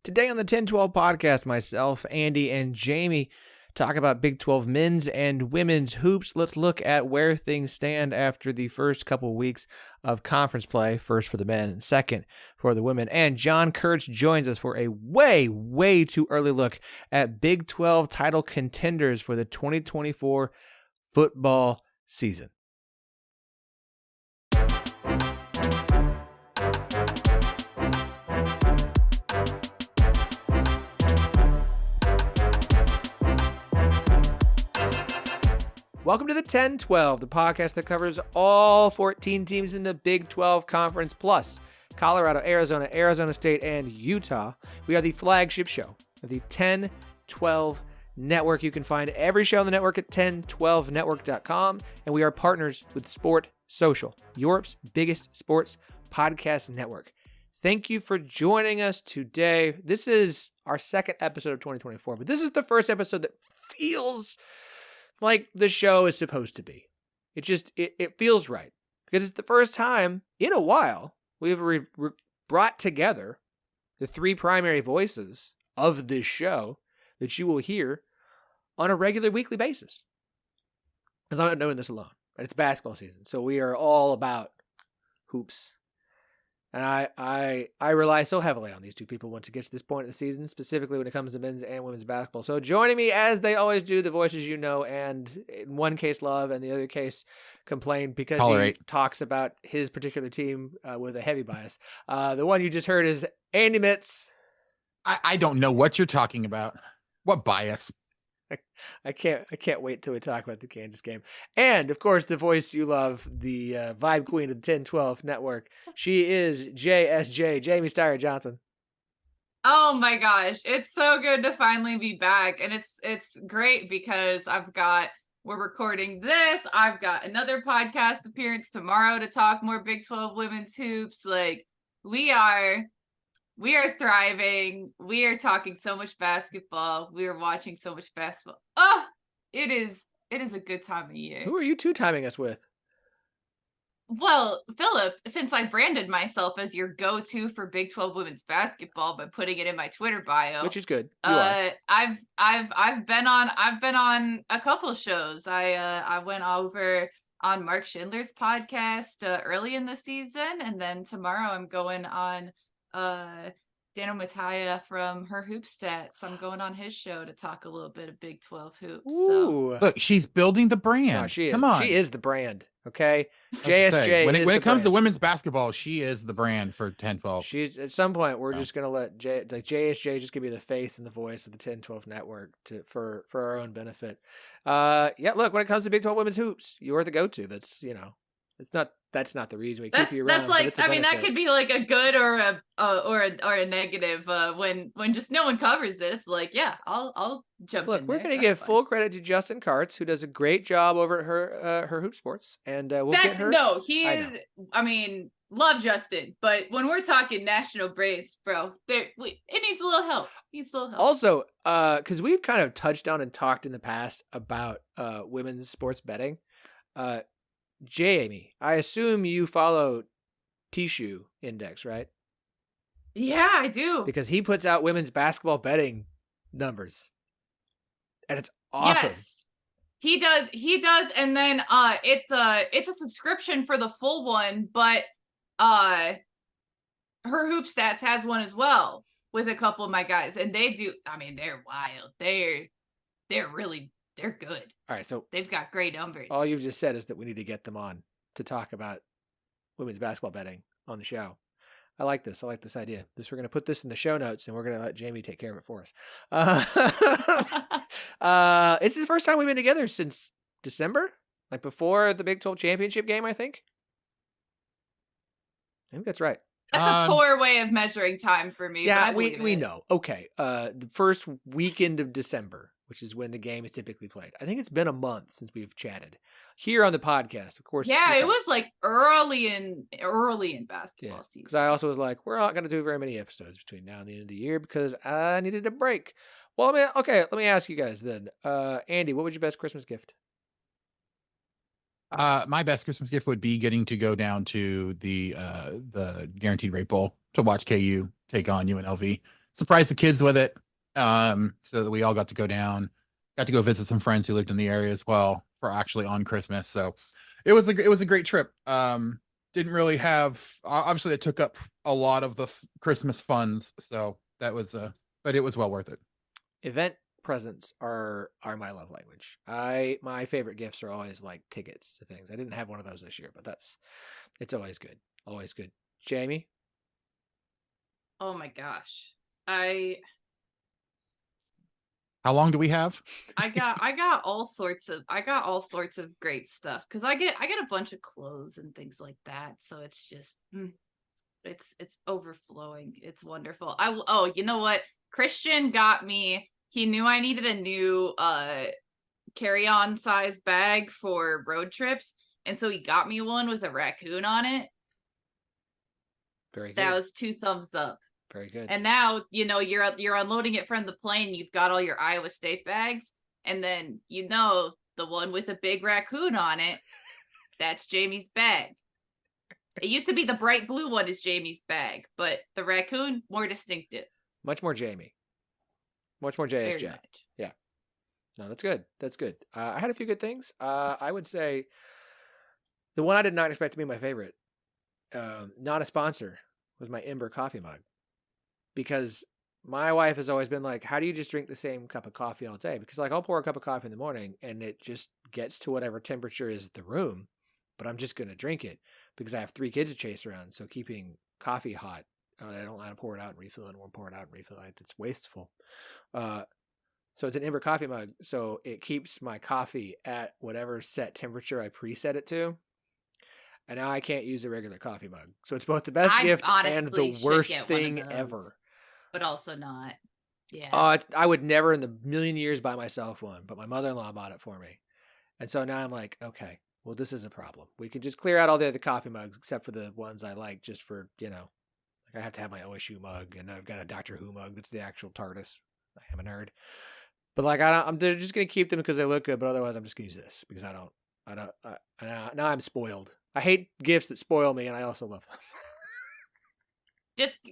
Today on the 10-12 podcast, myself, Andy, and Jamie talk about Big 12 men's and women's hoops. Let's look at where things stand after the first couple weeks of conference play, first for the men and second for the women. And John Kurtz joins us for a way too early look at Big 12 title contenders for the 2024 football season. Welcome to the 10-12, the podcast that covers all 14 teams in the Big 12 Conference, plus Colorado, Arizona, Arizona State, and Utah. We are the flagship show of the 10-12 Network. You can find every show on the network at 1012network.com, and we are partners with Sport Social, Europe's biggest sports podcast network. Thank you for joining us today. This is our second episode of 2024, but this is the first episode that feels like the show is supposed to be. It feels right because it's the first time in a while we've brought together the three primary voices of this show that you will hear on a regular weekly basis. Because I'm not doing this alone. It's basketball season, so we are all about hoops. And I rely so heavily on these two people once it gets to this point of the season, specifically when it comes to men's and women's basketball. So joining me, as they always do, the voices you know, and in one case love, and the other case complain because he talks about his particular team with a heavy bias. The one you just heard is Andy Mitz. I don't know what you're talking about. What bias? I can't wait till we talk about the Kansas game. And, of course, the voice you love, the vibe queen of the 10-12 network. She is JSJ, Jamie Steyer-Johnson. Oh, my gosh. It's so good to finally be back. And it's great because we're recording this. I've got another podcast appearance tomorrow to talk more Big 12 women's hoops. Like, we are thriving. We are talking so much basketball. We are watching so much basketball. Oh, it is a good time of year. Who are you two-timing us with? Well, Phillip, since I branded myself as your go-to for Big 12 women's basketball by putting it in my Twitter bio, which is good. I've been on a couple shows. I went over on Mark Schindler's podcast early in the season, and then tomorrow I'm going on Dano Mattia from Her Hoop Stats. I'm going on his show to talk a little bit of Big 12 hoops. Ooh. So. Look, she's building the brand. No, she is. Come on. She is the brand, okay? JSJ when it comes brand. to women's basketball, she is the brand for 10-12. She's at some point we're just gonna let JSJ just give me the face and the voice of the 10-12 network for our own benefit. Yeah, look, when it comes to Big 12 women's hoops, you're the go-to. That's not the reason we keep you around. That's like, I mean, that could be like a good or a negative. When just no one covers it, it's like, yeah, I'll jump in. Look, we're going to give full credit to Justin Kurtz, who does a great job over at her Hoop Sports, and we'll get her. No, he is. I mean, love Justin, but when we're talking national braids, bro, it needs a little help. Also, because we've kind of touched on and talked in the past about women's sports betting. Jamie, I assume you follow Tishu Index, right? Yeah, I do. Because he puts out women's basketball betting numbers. And it's awesome. Yes. He does, and then it's a subscription for the full one, but Her Hoop Stats has one as well with a couple of my guys, and they do. I mean, they're wild. They're good. All right, so they've got great numbers. All you've just said is that we need to get them on to talk about women's basketball betting on the show. I like this. I like this idea. We're going to put this in the show notes, and we're going to let Jamie take care of it for us. It's the first time we've been together since December, like before the Big 12 championship game, I think. I think that's right. That's a poor way of measuring time for me. Yeah, we know. Okay. The first weekend of December, which is when the game is typically played. I think it's been a month since we've chatted here on the podcast. Of course. Yeah, it was like early in basketball season. Because I also was like, we're not going to do very many episodes between now and the end of the year because I needed a break. Well, let me ask you guys then. Andy, what was your best Christmas gift? My best Christmas gift would be getting to go down to the Guaranteed Rate Bowl to watch KU take on UNLV. surprised the kids with it. So that we all got to go down, got to go visit some friends who lived in the area as well for actually on Christmas. So it was a great trip. Didn't really have, obviously it took up a lot of the Christmas funds. So that was, but it was well worth it. Event presents are my love language. My favorite gifts are always like tickets to things. I didn't have one of those this year, but it's always good. Always good. Jamie? Oh my gosh. How long do we have? I got all sorts of great stuff because I get a bunch of clothes and things like that. So it's just it's overflowing. It's wonderful. Oh, you know what? Christian got me. He knew I needed a new carry-on size bag for road trips, and so he got me one with a raccoon on it. Very good. That was 2 thumbs up. Very good. And now, you're unloading it from the plane. You've got all your Iowa State bags. And then, the one with a big raccoon on it, that's Jamie's bag. It used to be the bright blue one is Jamie's bag, but the raccoon, more distinctive. Much more Jamie. Much more JSJ. Very much. Yeah. No, that's good. That's good. I had a few good things. I would say the one I did not expect to be my favorite, not a sponsor, was my Ember coffee mug. Because my wife has always been like, how do you just drink the same cup of coffee all day? Because I'll pour a cup of coffee in the morning and it just gets to whatever temperature is the room, but I'm just going to drink it because I have 3 kids to chase around. So keeping coffee hot, I don't want to pour it out and refill it. I won't pour it out and refill it. It's wasteful. So it's an Ember coffee mug. So it keeps my coffee at whatever set temperature I preset it to. And now I can't use a regular coffee mug. So it's both the best gift and the worst thing ever. But also not. Yeah. I would never in the million years buy myself one, but my mother-in-law bought it for me. And so now I'm like, okay, well, this is a problem. We can just clear out all the other coffee mugs except for the ones I like just for, like I have to have my OSU mug and I've got a Doctor Who mug. That's the actual TARDIS. I am a nerd. But they're just going to keep them because they look good. But otherwise I'm just going to use this because now I'm spoiled. I hate gifts that spoil me and I also love them.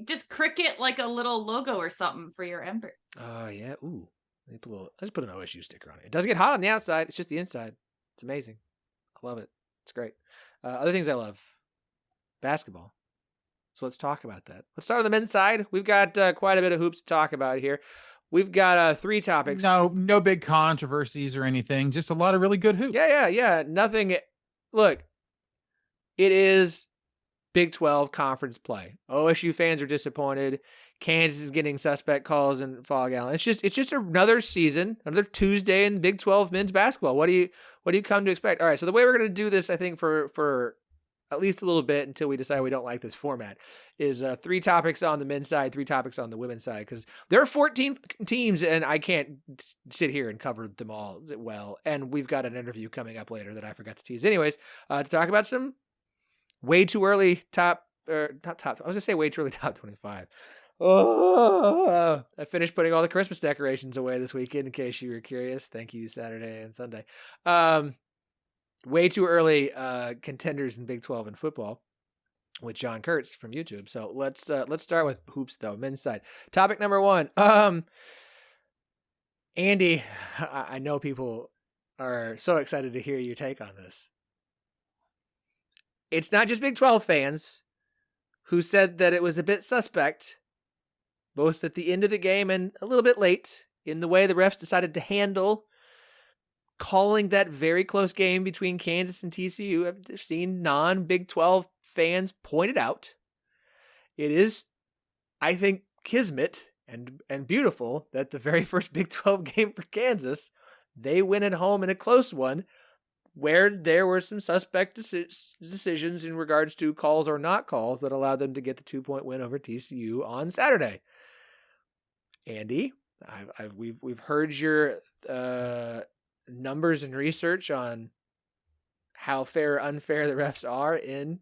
Just cricket like a little logo or something for your Ember. Oh yeah. Ooh. Let's put an OSU sticker on it. It doesn't get hot on the outside. It's just the inside. It's amazing. I love it. It's great. Other things I love. Basketball. So let's talk about that. Let's start on the men's side. We've got quite a bit of hoops to talk about here. We've got 3 topics. No big controversies or anything. Just a lot of really good hoops. Yeah. Nothing. Look, it is Big 12 conference play. OSU fans are disappointed. Kansas is getting suspect calls in Fog Allen. It's just another season, another Tuesday in Big 12 men's basketball. What do you come to expect? All right, so the way we're going to do this, I think for at least a little bit until we decide we don't like this format, is 3 topics on the men's side, 3 topics on the women's side, because there are 14 teams, and I can't sit here and cover them all well. And we've got an interview coming up later that I forgot to tease. Anyways, to talk about some way too early top 25. Oh, I finished putting all the Christmas decorations away this weekend, in case you were curious. Thank you, Saturday and Sunday. Way too early contenders in Big 12 in football with John Kurtz from YouTube. So let's start with hoops though, men's side. Topic number 1. Andy, I know people are so excited to hear your take on this. It's not just Big 12 fans who said that it was a bit suspect, both at the end of the game and a little bit late, in the way the refs decided to handle calling that very close game between Kansas and TCU. I've seen non-Big 12 fans point it out. It is, I think, kismet and beautiful that the very first Big 12 game for Kansas, they win at home in a close one, where there were some suspect decisions in regards to calls or not calls that allowed them to get the 2-point win over TCU on Saturday. Andy, we've heard your numbers and research on how fair or unfair the refs are in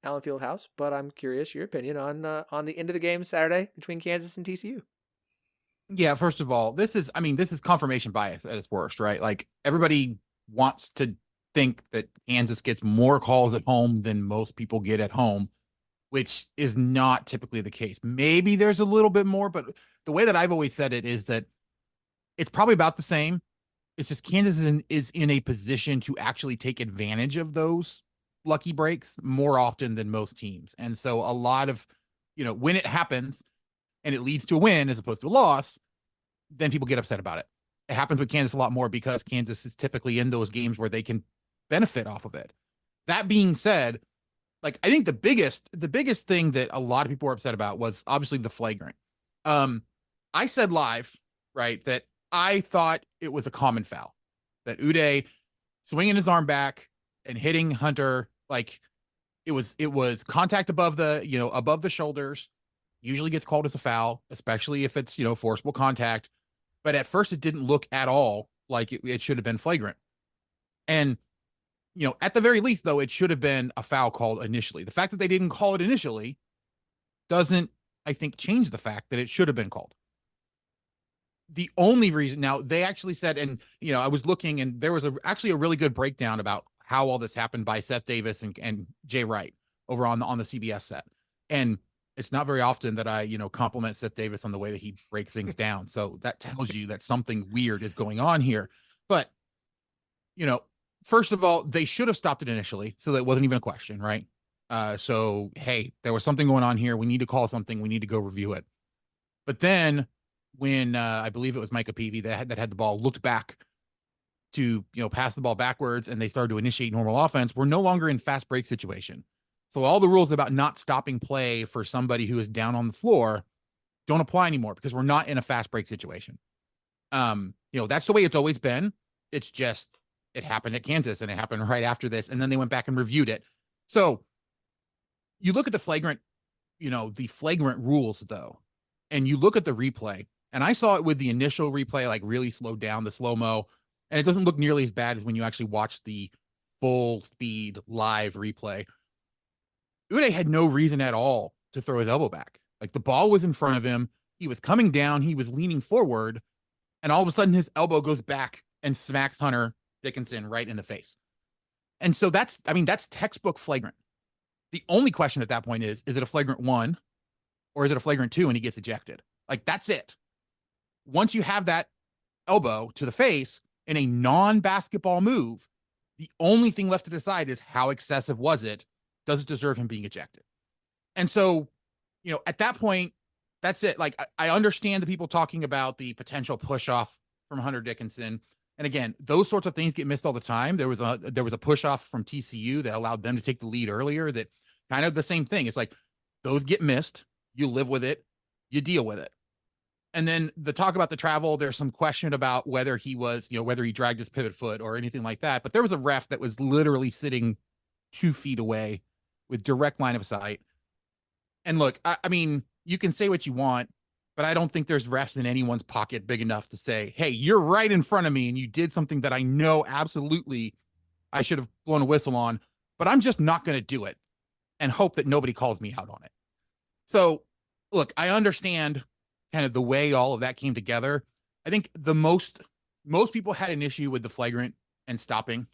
Allen Fieldhouse, but I'm curious your opinion on the end of the game Saturday between Kansas and TCU. Yeah, first of all, this is confirmation bias at its worst, right? Like, everybody wants to think that Kansas gets more calls at home than most people get at home. which is not typically the case. Maybe there's a little bit more, but the way that I've always said it is that it's probably about the same. It's just Kansas is in a position to actually take advantage of those lucky breaks more often than most teams. And so a lot of, when it happens and it leads to a win as opposed to a loss, then people get upset about it. It happens with Kansas a lot more because Kansas is typically in those games where they can benefit off of it. That being said, like, I think the biggest thing that a lot of people were upset about was obviously the flagrant. I said live, right, that I thought it was a common foul, that Uday swinging his arm back and hitting Hunter, like it was contact above the shoulders, usually gets called as a foul, especially if it's, forcible contact. But at first it didn't look at all like it should have been flagrant. And, at the very least, though, it should have been a foul called initially. The fact that they didn't call it initially doesn't, I think, change the fact that it should have been called. The only reason, now they actually said, and I was looking, and there was actually a really good breakdown about how all this happened by Seth Davis and Jay Wright over on the CBS set. And it's not very often that I compliment Seth Davis on the way that he breaks things down. So that tells you that something weird is going on here. But first of all, they should have stopped it initially, so that wasn't even a question, right? So hey, there was something going on here. We need to call something. We need to go review it. But then, when I believe it was Micah Peavy that had the ball, looked back to pass the ball backwards, and they started to initiate normal offense, we're no longer in fast break situation. So all the rules about not stopping play for somebody who is down on the floor don't apply anymore because we're not in a fast break situation. That's the way it's always been. It's just it happened at Kansas, and it happened right after this, and then they went back and reviewed it. So you look at the flagrant rules, though, and you look at the replay. And I saw it with the initial replay, like really slowed down, the slow-mo, and it doesn't look nearly as bad as when you actually watch the full speed live replay. Uday had no reason at all to throw his elbow back. Like, the ball was in front of him. He was coming down. He was leaning forward, and all of a sudden his elbow goes back and smacks Hunter Dickinson right in the face. And so that's textbook flagrant. The only question at that point is it a flagrant 1 or is it a flagrant 2 and he gets ejected? Like, that's it. Once you have that elbow to the face in a non-basketball move, the only thing left to decide is how excessive was it? Does it deserve him being ejected? And so, at that point, that's it. Like, I understand the people talking about the potential push off from Hunter Dickinson. And again, those sorts of things get missed all the time. There was a push off from TCU that allowed them to take the lead earlier. That kind of the same thing. It's like those get missed. You live with it. You deal with it. And then the talk about the travel, there's some question about whether he was, whether he dragged his pivot foot or anything like that. But there was a ref that was literally sitting 2 feet away with direct line of sight. And look, I mean, you can say what you want, but I don't think there's refs in anyone's pocket big enough to say, hey, you're right in front of me and you did something that I know absolutely I should have blown a whistle on, but I'm just not going to do it and hope that nobody calls me out on it. So look, I understand kind of the way all of that came together. I think the most people had an issue with the flagrant and stopping.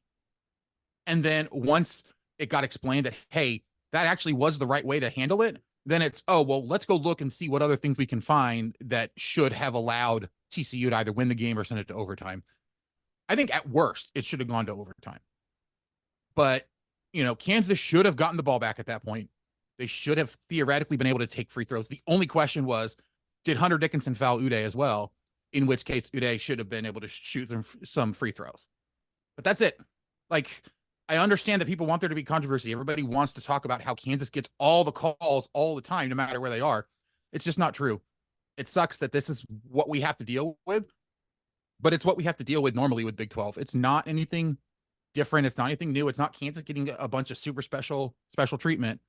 And then once it got explained that, hey, that actually was the right way to handle it, then it's, oh, well, let's go look and see what other things we can find that should have allowed TCU to either win the game or send it to overtime. I think at worst, it should have gone to overtime. But, Kansas should have gotten the ball back at that point. They should have theoretically been able to take free throws. The only question was, did Hunter Dickinson foul Uday as well? In which case, Uday should have been able to shoot some free throws. But that's it. Like, I understand that people want there to be controversy. Everybody wants to talk about how Kansas gets all the calls all the time, no matter where they are. It's just not true. It sucks that this is what we have to deal with, but it's what we have to deal with normally with Big 12. It's not anything different. It's not anything new. It's not Kansas getting a bunch of super special treatment.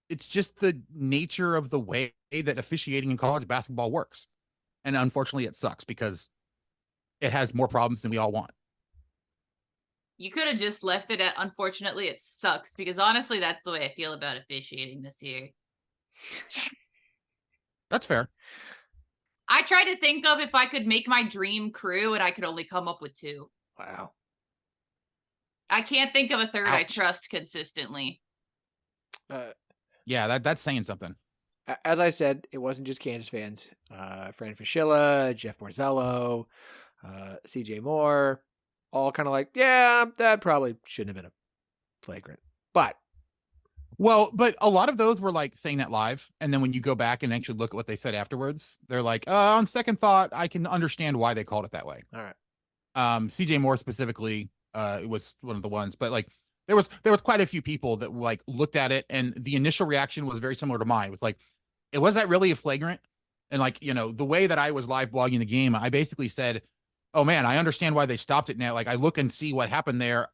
It's just the nature of the way that officiating in college basketball works. And unfortunately, it sucks because it has more problems than we all want. You could have just left it at, unfortunately, it sucks, because honestly, that's the way I feel about officiating this year. That's fair. I tried to think of if I could make my dream crew, and I could only come up with 2. Wow. I can't think of a third Ouch. I trust consistently. Yeah, that's saying something. As I said, it wasn't just Kansas fans. Fran Fraschilla, Jeff Borzello, CJ Moore, all kind of like, yeah, that probably shouldn't have been a flagrant. But But a lot of those were like saying that live, and then when you go back and actually look at what they said afterwards, they're like, on second thought, I can understand why they called it that way. all right. CJ Moore specifically was one of the ones, but like there was quite a few people that like looked at it, and the initial reaction was very similar to mine. It was like, was that really a flagrant? And like, the way that I was live blogging the game, I basically said, oh man, I understand why they stopped it now. Like I look and see what happened there.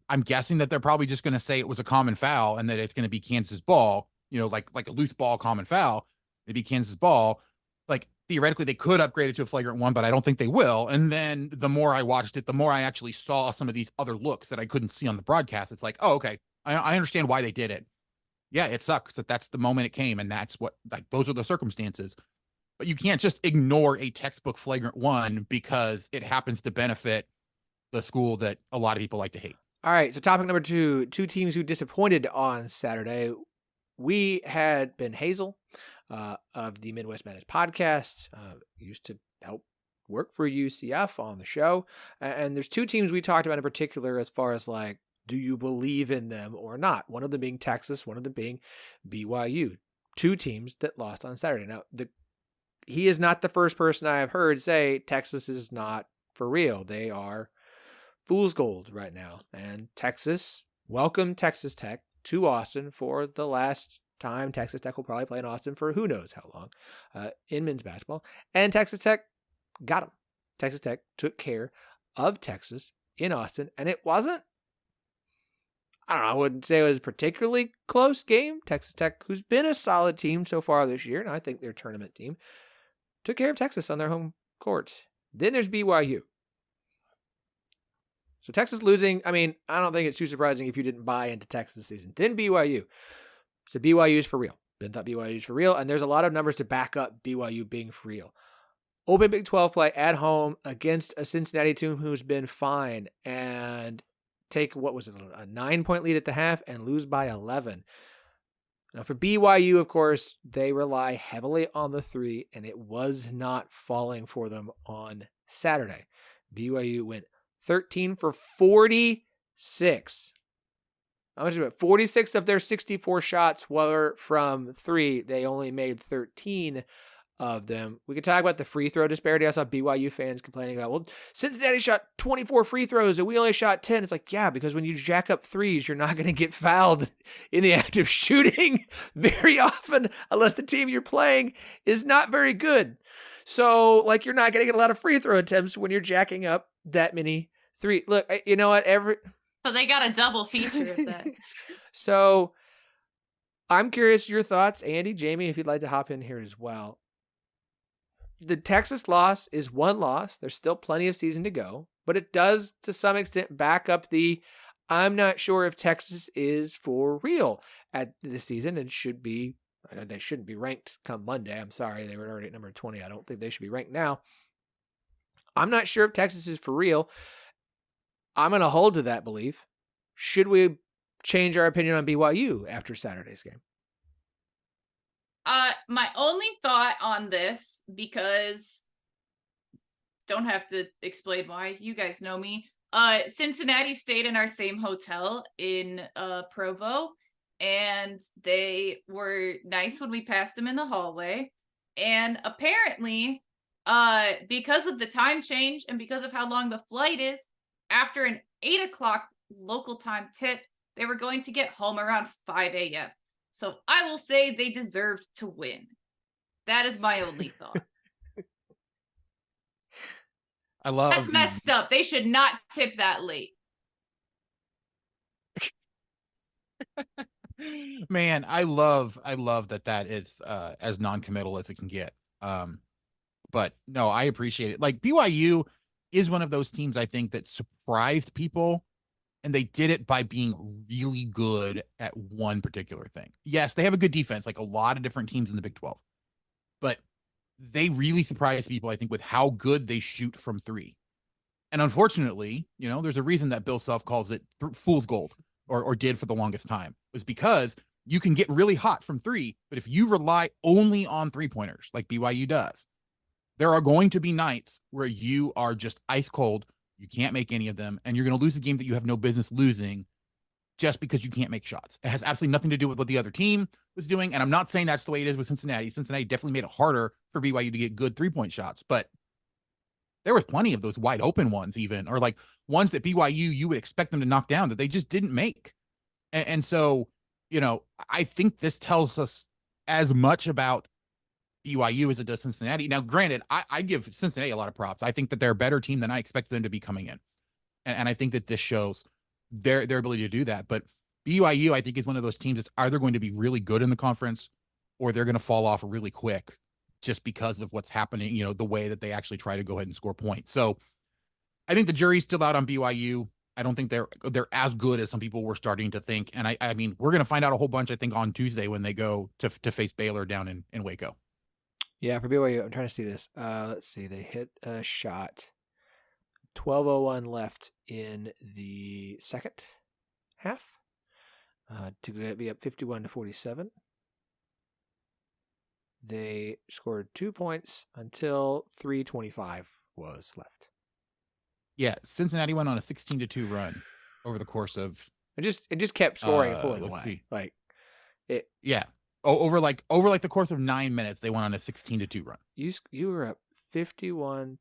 I'm guessing that they're probably just going to say it was a common foul and that it's going to be Kansas ball, like a loose ball common foul, maybe Kansas ball. Like theoretically they could upgrade it to a flagrant one, but I don't think they will. And then the more I watched it, the more I actually saw some of these other looks that I couldn't see on the broadcast. It's like, oh, okay. I understand why they did it. Yeah, it sucks that that's the moment it came. And that's what, like, those are the circumstances. But you can't just ignore a textbook flagrant one because it happens to benefit the school that a lot of people like to hate. All right, so topic number 2, 2 teams who disappointed on Saturday. We had Ben Hazel of the Midwest Madness podcast, used to help work for UCF on the show. And there's 2 teams we talked about in particular as far as like, do you believe in them or not? One of them being Texas, one of them being BYU. 2 teams that lost on Saturday. Now, he is not the first person I have heard say Texas is not for real. They are fool's gold right now. And Texas, welcome Texas Tech to Austin for the last time. Texas Tech will probably play in Austin for who knows how long in men's basketball. And Texas Tech got them. Texas Tech took care of Texas in Austin. And it wasn't, I don't know, I wouldn't say it was a particularly close game. Texas Tech, who's been a solid team so far this year, and I think their tournament team, took care of Texas on their home court. Then there's BYU. So Texas losing, I mean, I don't think it's too surprising if you didn't buy into Texas this season. Then BYU. So BYU is for real. Ben thought BYU is for real, and there's a lot of numbers to back up BYU being for real. Open Big 12 play at home against a Cincinnati team who's been fine, and take, what was it, a 9-point lead at the half and lose by 11. Now for BYU, of course, they rely heavily on the 3, and it was not falling for them on Saturday. BYU went 13 for 46. How much of it? 46 of their 64 shots were from 3. They only made 13 of them. We could talk about the free throw disparity. I saw BYU fans complaining about, well, Cincinnati shot 24 free throws and we only shot 10. It's like, yeah, because when you jack up threes, you're not going to get fouled in the act of shooting very often unless the team you're playing is not very good. So, like, you're not going to get a lot of free throw attempts when you're jacking up that many three. Look, you know what? So they got a double feature of that. So I'm curious your thoughts, Andy, Jamie, if you'd like to hop in here as well. The Texas loss is one loss. There's still plenty of season to go, but it does to some extent back up the I'm not sure if Texas is for real at this season and should be. I know they shouldn't be ranked come Monday. I'm sorry. They were already at number 20. I don't think they should be ranked now. I'm not sure if Texas is for real. I'm going to hold to that belief. Should we change our opinion on BYU after Saturday's game? My only thought on this, because don't have to explain why, you guys know me. Cincinnati stayed in our same hotel in Provo, and they were nice when we passed them in the hallway. And apparently, because of the time change and because of how long the flight is, after an 8 o'clock local time tip, they were going to get home around 5 a.m. So I will say they deserved to win. That is my only thought. I love That's messed up. They should not tip that late. Man, I love that is as non-committal as it can get. But no, I appreciate it. Like BYU is one of those teams I think that surprised people, and they did it by being really good at one particular thing. Yes, they have a good defense, like a lot of different teams in the Big 12, but they really surprised people, I think, with how good they shoot from 3. And unfortunately, there's a reason that Bill Self calls it fool's gold, or did for the longest time, was because you can get really hot from three, but if you rely only on 3-pointers like BYU does, there are going to be nights where you are just ice cold. You can't make any of them, and you're going to lose a game that you have no business losing just because you can't make shots. It has absolutely nothing to do with what the other team was doing, and I'm not saying that's the way it is with Cincinnati. Cincinnati definitely made it harder for BYU to get good 3-point shots, but there was plenty of those wide open ones even, or like ones that BYU, you would expect them to knock down that they just didn't make. And so, I think this tells us as much about BYU as it does Cincinnati. Now, granted, I give Cincinnati a lot of props. I think that they're a better team than I expected them to be coming in. And I think that this shows their ability to do that. But BYU, I think, is one of those teams that's either going to be really good in the conference or they're going to fall off really quick just because of what's happening, the way that they actually try to go ahead and score points. So I think the jury's still out on BYU. I don't think they're as good as some people were starting to think. And I mean, we're going to find out a whole bunch, I think, on Tuesday when they go to face Baylor down in Waco. Yeah, for BYU, I'm trying to see this. Let's see. They hit a shot. 12:01 left in the second half to be up 51-47. They scored 2 points until 3:25 was left. Yeah, Cincinnati went on a 16-2 run over the course of. It just kept scoring and pulling let's away. See. Like it. Yeah. Over the course of 9 minutes, they went on a 16-2 run. You were up 51-40.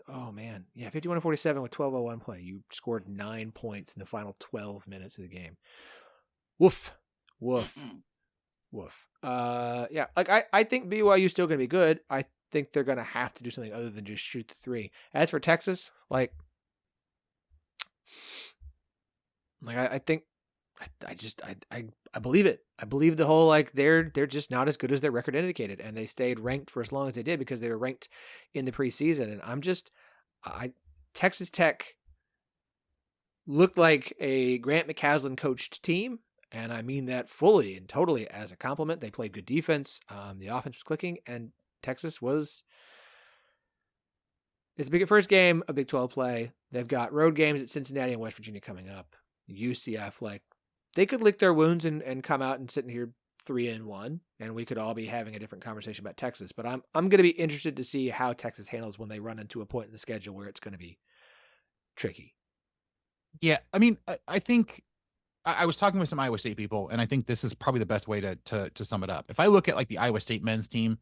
Oh man, yeah, 51-47 with 12:01 play. You scored 9 points in the final 12 minutes of the game. Woof. Yeah, like I think BYU is still going to be good. I think they're going to have to do something other than just shoot the three. As for Texas, I think. I believe it. I believe the whole they're just not as good as their record indicated, and they stayed ranked for as long as they did because they were ranked in the preseason. And Texas Tech looked like a Grant McCaslin coached team, and I mean that fully and totally as a compliment. They played good defense. The offense was clicking, and Texas was. It's a big first game of Big 12 play. They've got road games at Cincinnati and West Virginia coming up. UCF, they could lick their wounds and come out and sit in here 3-1, and we could all be having a different conversation about Texas. But I'm going to be interested to see how Texas handles when they run into a point in the schedule where it's going to be tricky. Yeah, I mean, I think I was talking with some Iowa State people, and I think this is probably the best way to sum it up. If I look at the Iowa State men's team,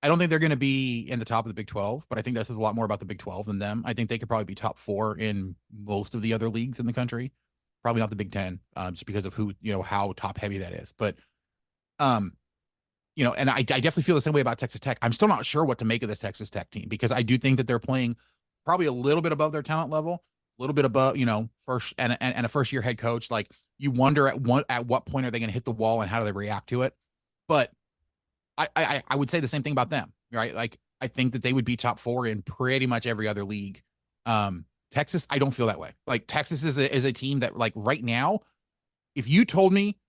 I don't think they're going to be in the top of the Big 12, but I think this is a lot more about the Big 12 than them. I think they could probably be top 4 in most of the other leagues in the country. Probably not the Big 10, just because of who, how top heavy that is. But, and I definitely feel the same way about Texas Tech. I'm still not sure what to make of this Texas Tech team because I do think that they're playing probably a little bit above their talent level, a little bit above, first and a first year head coach. You wonder at what point are they going to hit the wall and how do they react to it? But I would say the same thing about them, right? I think that they would be top 4 in pretty much every other league. Texas, I don't feel that way. Texas is a team that right now, if you told me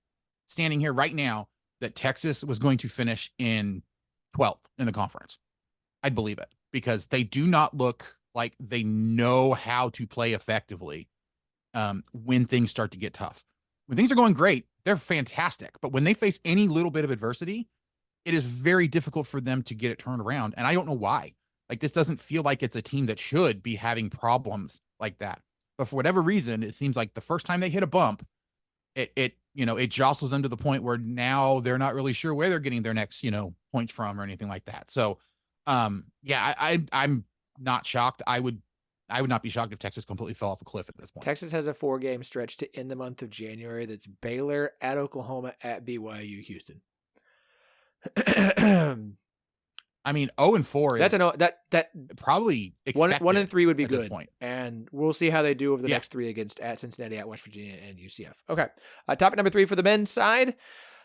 standing here right now that Texas was going to finish in 12th in the conference, I'd believe it because they do not look like they know how to play effectively when things start to get tough. When things are going great, they're fantastic. But when they face any little bit of adversity, it is very difficult for them to get it turned around. And I don't know why. This doesn't feel like it's a team that should be having problems like that. But for whatever reason, it seems like the first time they hit a bump, it jostles them to the point where now they're not really sure where they're getting their next, points from or anything like that. So, yeah, I'm not shocked. I would not be shocked if Texas completely fell off a cliff at this point. Texas has a 4-game stretch to end the month of January. That's Baylor, at Oklahoma, at BYU, Houston. I mean, 0-4 is that probably expected 1-3 would be at good. This point. And we'll see how they do over the next 3 against at Cincinnati, at West Virginia, and UCF. Okay, topic number 3 for the men's side.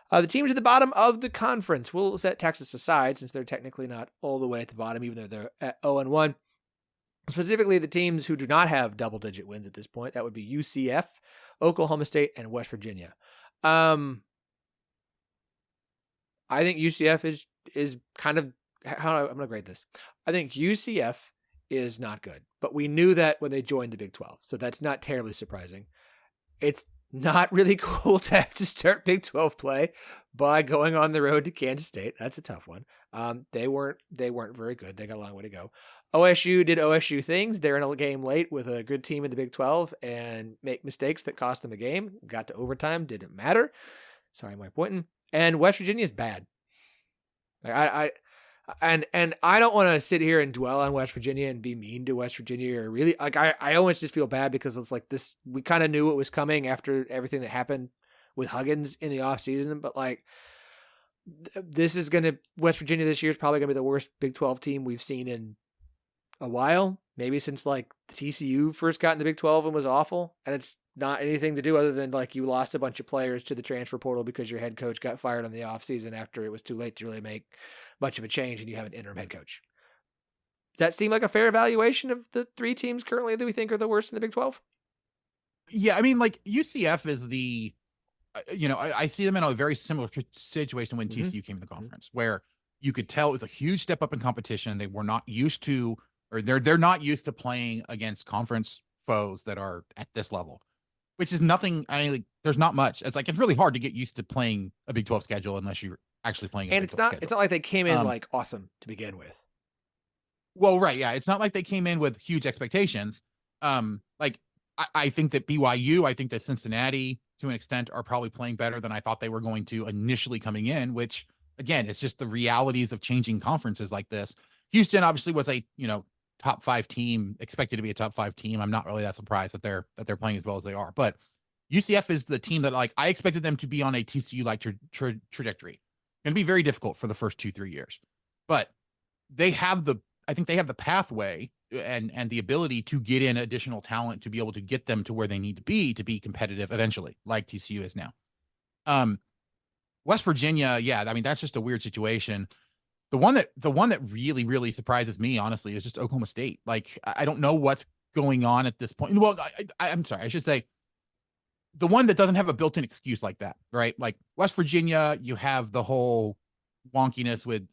The teams at the bottom of the conference. We'll set Texas aside since they're technically not all the way at the bottom, even though they're at 0-1. Specifically, the teams who do not have double-digit wins at this point. That would be UCF, Oklahoma State, and West Virginia. I think UCF is kind of how I'm going to grade this. I think UCF is not good, but we knew that when they joined the Big 12, so that's not terribly surprising. It's not really cool to have to start Big 12 play by going on the road to Kansas State. That's a tough one. They weren't very good. They got a long way to go. OSU did OSU things. They're in a game late with a good team in the Big 12 and make mistakes that cost them a game. Got to overtime, didn't matter. Sorry, Mike Boynton. And West Virginia is bad. I don't want to sit here and dwell on West Virginia and be mean to West Virginia or really I always just feel bad because it's like this, we kind of knew it was coming after everything that happened with Huggins in the offseason, but like this is going to, West Virginia this year is probably going to be the worst Big 12 team we've seen in a while, maybe since like TCU first got in the Big 12 and was awful. And it's not anything to do other than like you lost a bunch of players to the transfer portal because your head coach got fired in the offseason after it was too late to really make much of a change and you have an interim head coach. Does that seem like a fair evaluation of the three teams currently that we think are the worst in the Big 12? Yeah, I mean, like UCF is the, I see them in a very similar situation when TCU came to the conference, where you could tell it was a huge step up in competition. They were not used to, or they're not used to playing against conference foes that are at this level, which is nothing. There's not much. It's really hard to get used to playing a Big 12 schedule unless you're actually playing. And it's not like they came in like awesome to begin with. Well, right. Yeah. It's not like they came in with huge expectations. I think that BYU, I think that Cincinnati to an extent are probably playing better than I thought they were going to initially coming in, which again, it's just the realities of changing conferences like this. Houston obviously was a, top 5 team, expected to be a top 5 team. I'm not really that surprised that they're playing as well as they are, but UCF is the team that I expected them to be on a TCU like trajectory. Going to be very difficult for the first 2-3 years, but I think they have the pathway and the ability to get in additional talent to be able to get them to where they need to be competitive eventually, like TCU is now. West Virginia, yeah, I mean, that's just a weird situation. The one that really, really surprises me, honestly, is just Oklahoma State. I don't know what's going on at this point. Well, I'm sorry, I should say the one that doesn't have a built-in excuse like that, right? Like West Virginia, you have the whole wonkiness with,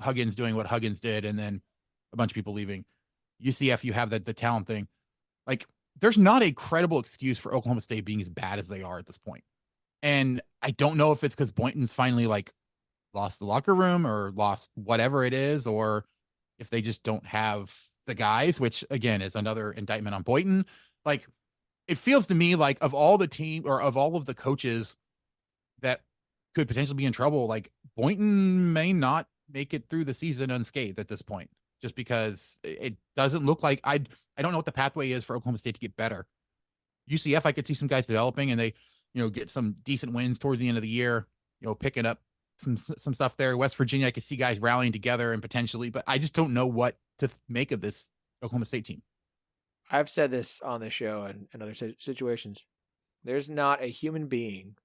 Huggins doing what Huggins did and then a bunch of people leaving. UCF, you have the talent thing. There's not a credible excuse for Oklahoma State being as bad as they are at this point. And I don't know if it's because Boynton's finally lost the locker room or lost whatever it is, or if they just don't have the guys, which again is another indictment on Boynton. It feels to me like of all the team or of all of the coaches that could potentially be in trouble, Boynton may not make it through the season unscathed at this point, just because it doesn't look like I don't know what the pathway is for Oklahoma State to get better. UCF, I could see some guys developing and they, get some decent wins towards the end of the year, picking up some stuff there. West Virginia, I could see guys rallying together and potentially, but I just don't know what to make of this Oklahoma State team. I've said this on the show and in other situations. There's not a human being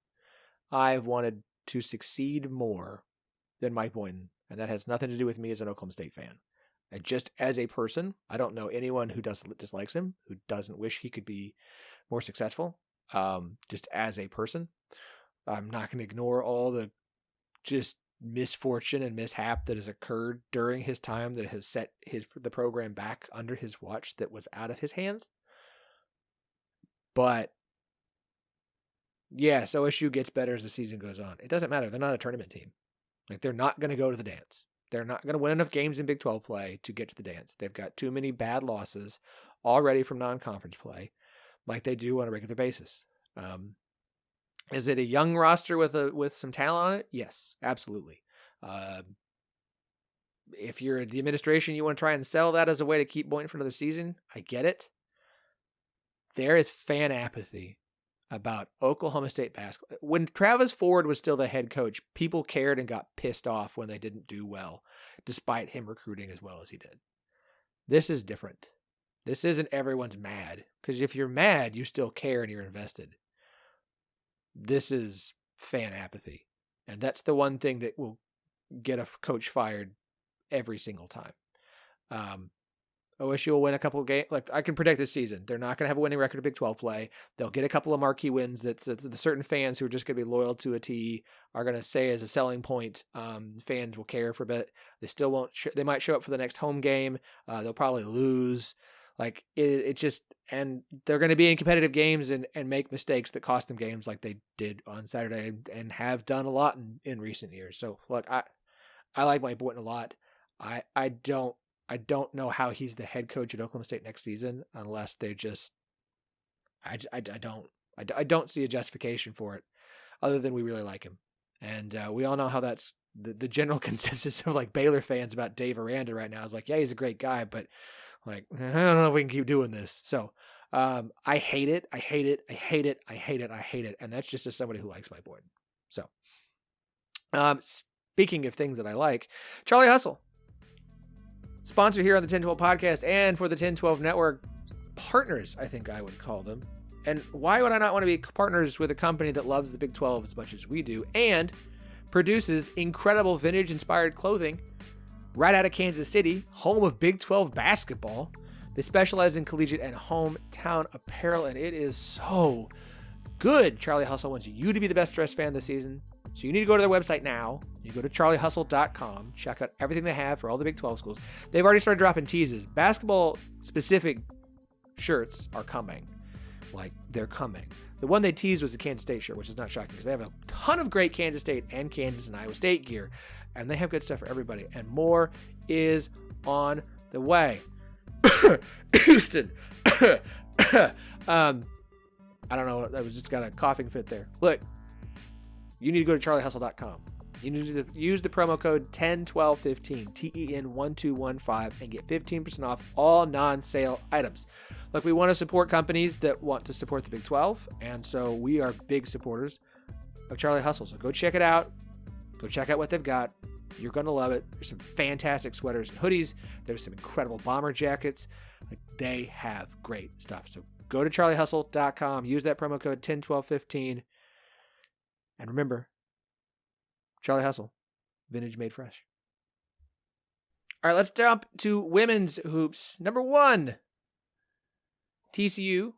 I've wanted to succeed more than Mike Boynton, and that has nothing to do with me as an Oklahoma State fan. And just as a person, I don't know anyone who dislikes him, who doesn't wish he could be more successful. Just as a person, I'm not going to ignore all the just misfortune and mishap that has occurred during his time that has set the program back under his watch that was out of his hands. But yes, OSU gets better as the season goes on. It doesn't matter. They're not a tournament team. They're not going to go to the dance. They're not going to win enough games in Big 12 play to get to the dance. They've got too many bad losses already from non-conference play, like they do on a regular basis. Is it a young roster with some talent on it? Yes, absolutely. If you're the administration, you want to try and sell that as a way to keep Boynton for another season, I get it. There is fan apathy about Oklahoma State basketball. When Travis Ford was still the head coach, people cared and got pissed off when they didn't do well, despite him recruiting as well as he did. This is different. This isn't everyone's mad, because if you're mad, you still care and you're invested. This is fan apathy, and that's the one thing that will get a coach fired every single time. OSU will win a couple of games. I can predict this season, they're not going to have a winning record of Big 12 play. They'll get a couple of marquee wins that the certain fans who are just going to be loyal to a T are going to say as a selling point. Fans will care for a bit. They still won't. They might show up for the next home game. They'll probably lose. Like it just, and they're going to be in competitive games and make mistakes that cost them games like they did on Saturday and have done a lot in recent years. So look, I like Mike Boynton a lot. I don't know how he's the head coach at Oklahoma State next season unless they just, I don't see a justification for it other than we really like him. And we all know how that's the general consensus of like Baylor fans about Dave Aranda right now is like, yeah, he's a great guy, but like, I don't know if we can keep doing this. So I hate it. I hate it. I hate it. I hate it. I hate it. And that's just as somebody who likes Mike Boynton. So speaking of things that I like, Charlie Hustle, sponsor here on the 1012 podcast and for the 1012 network, partners, I think I would call them. And why would I not want to be partners with a company that loves the Big 12 as much as we do and produces incredible vintage-inspired clothing right out of Kansas City, home of Big 12 basketball? They specialize in collegiate and hometown apparel, and it is so good. Charlie Hustle wants you to be the best dressed fan this season. So you need to go to their website now. You go to charliehustle.com, check out everything they have for all the Big 12 schools. They've already started dropping teases. Basketball-specific shirts are coming. Like, they're coming. The one they teased was the Kansas State shirt, which is not shocking because they have a ton of great Kansas State and Kansas and Iowa State gear, and they have good stuff for everybody, and more is on the way. Houston. I don't know. I was just got a coughing fit there. Look, you need to go to charliehustle.com. You need to use the promo code 101215, TEN1215, and get 15% off all non-sale items. Look, we want to support companies that want to support the Big 12, and so we are big supporters of Charlie Hustle. So go check it out. Go check out what they've got. You're going to love it. There's some fantastic sweaters and hoodies. There's some incredible bomber jackets. Like, they have great stuff. So go to charliehustle.com. Use that promo code 101215. And remember, Charlie Hustle, vintage made fresh. All right, let's jump to women's hoops. Number 1, TCU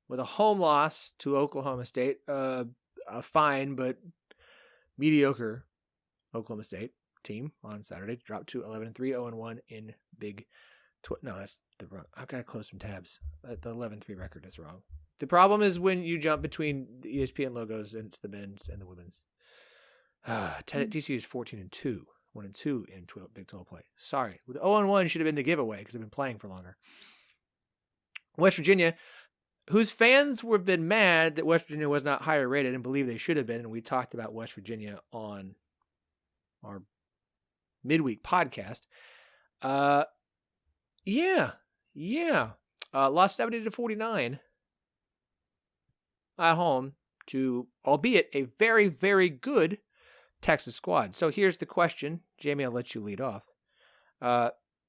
with a home loss to Oklahoma State. A fine but mediocre Oklahoma State team on Saturday. Dropped to 11-3, 0-1 in Big 12. No, that's the wrong. I've got to close some tabs. The 11-3 record is wrong. The problem is when you jump between the ESPN logos and it's the men's and the women's. TCU is 14-2, 1-2 in Big 12 play. Sorry, with 0-1 should have been the giveaway because they've been playing for longer. West Virginia, whose fans have been mad that West Virginia was not higher rated and believe they should have been, and we talked about West Virginia on our midweek podcast. Lost 70-49 at home to, albeit a very, very good Texas squad. So here's the question. Jamie, I'll let you lead off.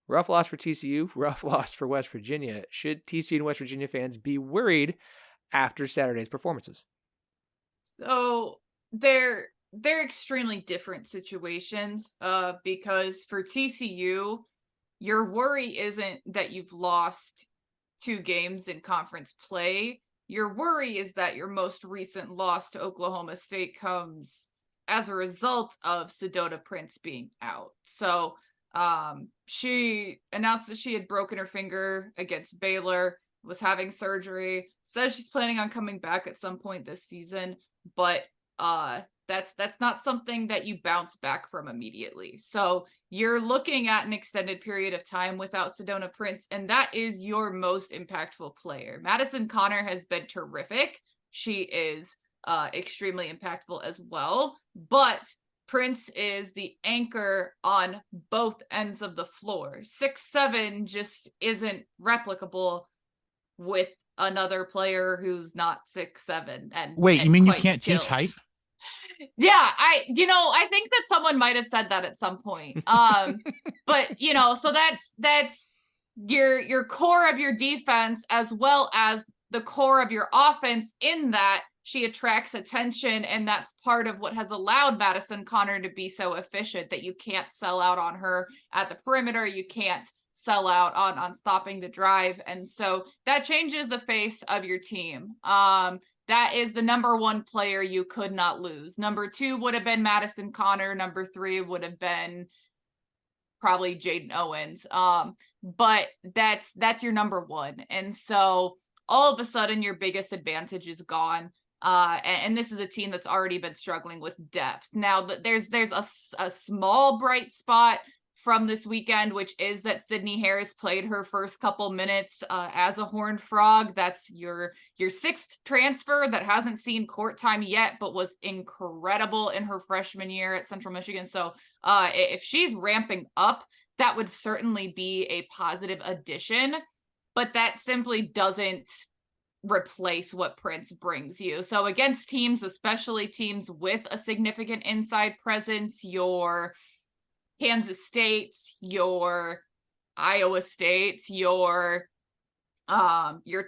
Rough loss for TCU, rough loss for West Virginia. Should TCU and West Virginia fans be worried after Saturday's performances? So they're extremely different situations because for TCU, your worry isn't that you've lost 2 games in conference play. Your worry is that your most recent loss to Oklahoma State comes as a result of Sedona Prince being out. So she announced that she had broken her finger against Baylor, was having surgery, says she's planning on coming back at some point this season, but that's not something that you bounce back from immediately. So you're looking at an extended period of time without Sedona Prince, and that is your most impactful player. Madison Connor has been terrific. She is extremely impactful as well, but Prince is the anchor on both ends of the floor. 6'7" just isn't replicable with another player who's not 6'7". And wait, and you mean you quite can't skilled. teach height? Yeah, I think that someone might have said that at some point. But so that's your core of your defense as well as the core of your offense, in that she attracts attention, and that's part of what has allowed Madison Connor to be so efficient, that you can't sell out on her at the perimeter. You can't sell out on stopping the drive. And so that changes the face of your team. That is the number 1 player you could not lose. Number 2 would have been Madison Connor. Number 3 would have been probably Jaden Owens. But that's your number one. And so all of a sudden your biggest advantage is gone. And this is a team that's already been struggling with depth. Now there's a small bright spot from this weekend, which is that Sydney Harris played her first couple minutes as a Horned Frog. That's your sixth transfer that hasn't seen court time yet, but was incredible in her freshman year at Central Michigan. So if she's ramping up, that would certainly be a positive addition, but that simply doesn't replace what Prince brings you. So against teams, especially teams with a significant inside presence, your Kansas States, your Iowa States, your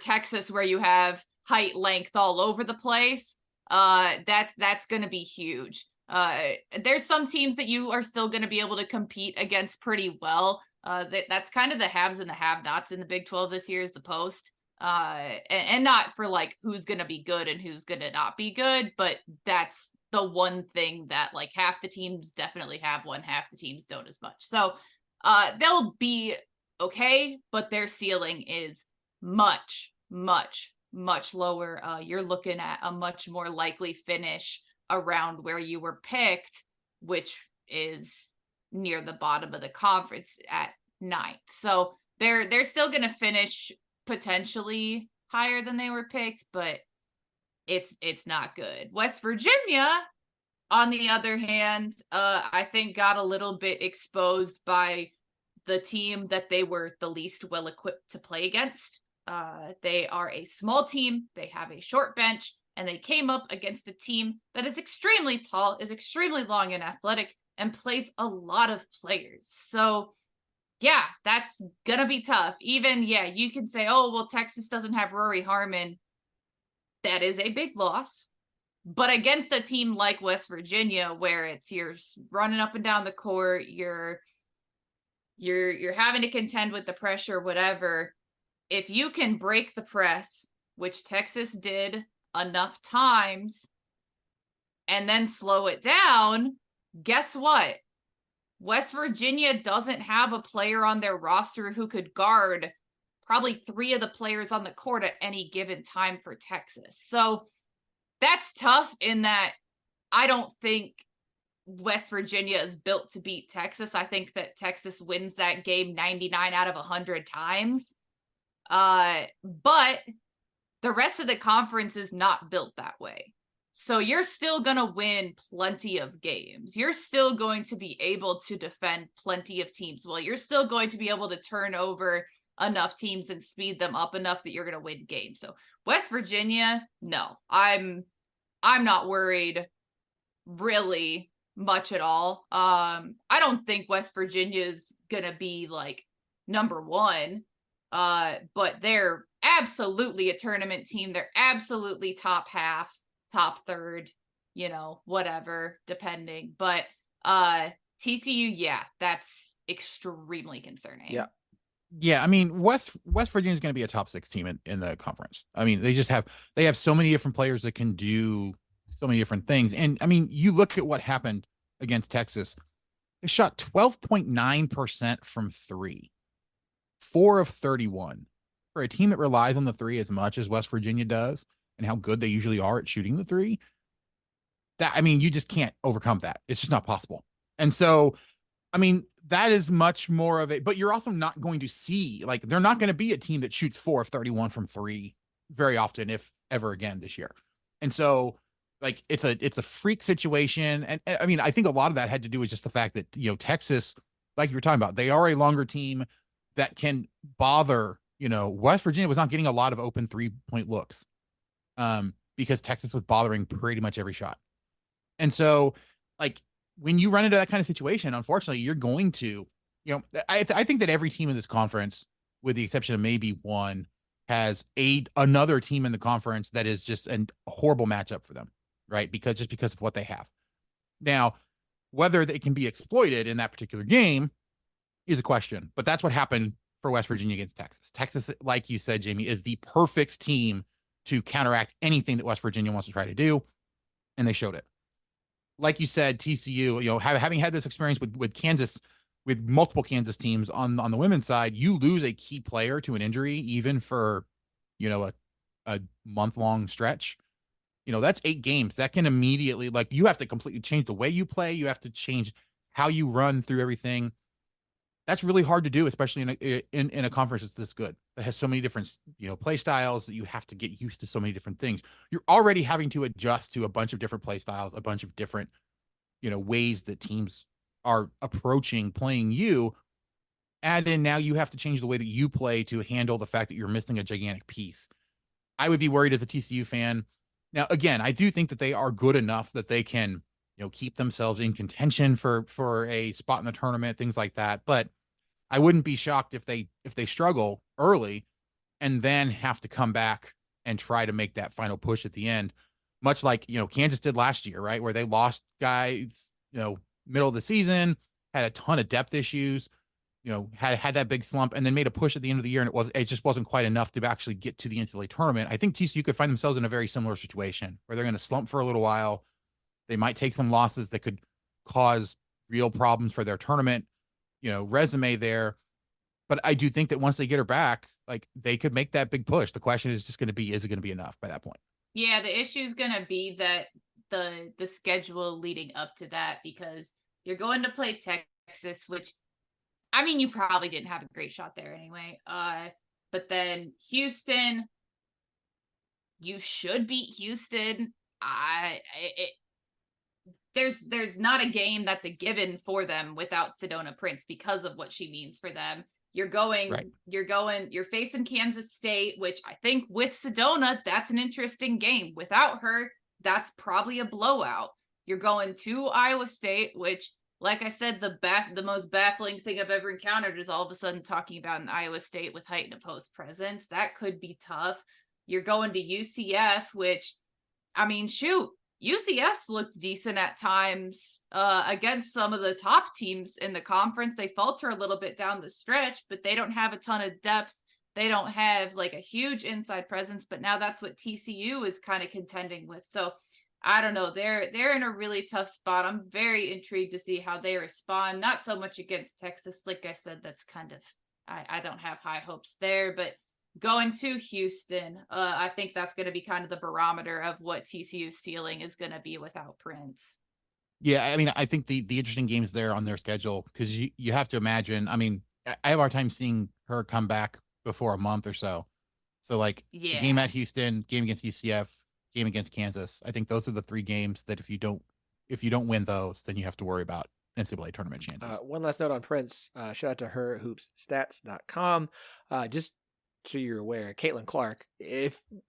Texas, where you have height, length all over the place, that's going to be huge. There's some teams that you are still going to be able to compete against pretty well. That's kind of the haves and the have-nots in the Big 12 this year is the post. And not for like who's going to be good and who's going to not be good, but that's the one thing that like half the teams definitely have one, half the teams don't as much. So they'll be okay, but their ceiling is much, much, much lower. You're looking at a much more likely finish around where you were picked, which is near the bottom of the conference at 9th. So they're still going to finish potentially higher than they were picked, but it's not good. West Virginia, on the other hand, I think got a little bit exposed by the team that they were the least well equipped to play against. They are a small team, they have a short bench, and they came up against a team that is extremely tall, is extremely long and athletic, and plays a lot of players. So yeah, that's gonna be tough. Even, you can say, oh, well, Texas doesn't have Rory Harmon. That is a big loss. But against a team like West Virginia, where you're running up and down the court, you're having to contend with the pressure, whatever. If you can break the press, which Texas did enough times, and then slow it down, guess what? West Virginia doesn't have a player on their roster who could guard probably 3 of the players on the court at any given time for Texas. So that's tough in that I don't think West Virginia is built to beat Texas. I think that Texas wins that game 99 out of 100 times. But the rest of the conference is not built that way. So you're still going to win plenty of games. You're still going to be able to defend plenty of teams. Well, you're still going to be able to turn over enough teams and speed them up enough that you're going to win games. So West Virginia, no, I'm not worried really much at all. I don't think West Virginia is going to be like number 1, but they're absolutely a tournament team. They're absolutely top half, top third, whatever, depending. But TCU, that's extremely concerning. Yeah, I mean, West Virginia is going to be a top 6 team in the conference. I mean, they have so many different players that can do so many different things. And I mean, you look at what happened against Texas. They shot 12.9% from 3, 4 of 31. For a team that relies on the 3 as much as West Virginia does, and how good they usually are at shooting the 3, you just can't overcome that. It's just not possible. And so, I mean, that is much more of but you're also not going to see, like, they're not going to be a team that shoots 4 of 31 from 3 very often, if ever again this year. And so, like, it's a freak situation. And I mean, I think a lot of that had to do with just the fact that, Texas, like you were talking about, they are a longer team that can bother, West Virginia was not getting a lot of open 3-point looks, because Texas was bothering pretty much every shot. And so, like, when you run into that kind of situation, unfortunately, you're going to, I think that every team in this conference, with the exception of maybe one, has another team in the conference that is just a horrible matchup for them, right? Because of what they have. Now, whether they can be exploited in that particular game is a question, but that's what happened for West Virginia against Texas. Texas, like you said, Jamie, is the perfect team to counteract anything that West Virginia wants to try to do, and they showed it. Like you said, TCU, having had this experience with Kansas with multiple Kansas teams on the women's side, you lose a key player to an injury, even for, a month-long stretch. That's 8 games. That can immediately, like, you have to completely change the way you play. You have to change how you run through everything. That's really hard to do, especially in a conference that's this good, that has so many different, play styles, that you have to get used to so many different things. You're already having to adjust to a bunch of different play styles, a bunch of different, ways that teams are approaching playing you. Add in, now you have to change the way that you play to handle the fact that you're missing a gigantic piece. I would be worried as a TCU fan. Now, again, I do think that they are good enough that they can, keep themselves in contention for a spot in the tournament, things like that. But I wouldn't be shocked if they struggle early and then have to come back and try to make that final push at the end, much like, Kansas did last year, right? Where they lost guys, middle of the season, had a ton of depth issues, had that big slump, and then made a push at the end of the year, and it just wasn't quite enough to actually get to the NCAA tournament. I think TCU could find themselves in a very similar situation where they're going to slump for a little while. They might take some losses that could cause real problems for their tournament, resume there. But I do think that once they get her back, like, they could make that big push. The question is just going to be, is it going to be enough by that point? Yeah, the issue is going to be that the schedule leading up to that, because you're going to play Texas, which, I mean, you probably didn't have a great shot there anyway. But then Houston, you should beat Houston. There's not a game that's a given for them without Sedona Prince because of what she means for them. You're facing Kansas State, which I think with Sedona, that's an interesting game. Without her, that's probably a blowout. You're going to Iowa State, which, like I said, the most baffling thing I've ever encountered is all of a sudden talking about an Iowa State with heightened opposed presence. That could be tough. You're going to UCF, which, I mean, shoot, UCF's looked decent at times against some of the top teams in the conference. They falter a little bit down the stretch, but they don't have a ton of depth. They don't have like a huge inside presence, but now that's what TCU is kind of contending with. So I don't know. They're in a really tough spot. I'm very intrigued to see how they respond. Not so much against Texas. Like I said, that's kind of, I don't have high hopes there, but going to Houston, I think that's going to be kind of the barometer of what TCU's ceiling is going to be without Prince. Yeah, I mean, I think the interesting games there on their schedule, because you have to imagine, I mean, I have a hard time seeing her come back before a month or so. So, like, the game at Houston, game against UCF, game against Kansas, I think those are the 3 games that if you don't win those, then you have to worry about NCAA tournament chances. One last note on Prince. Shout out to her, hoopsstats.com. Just so you're aware, Caitlin Clark,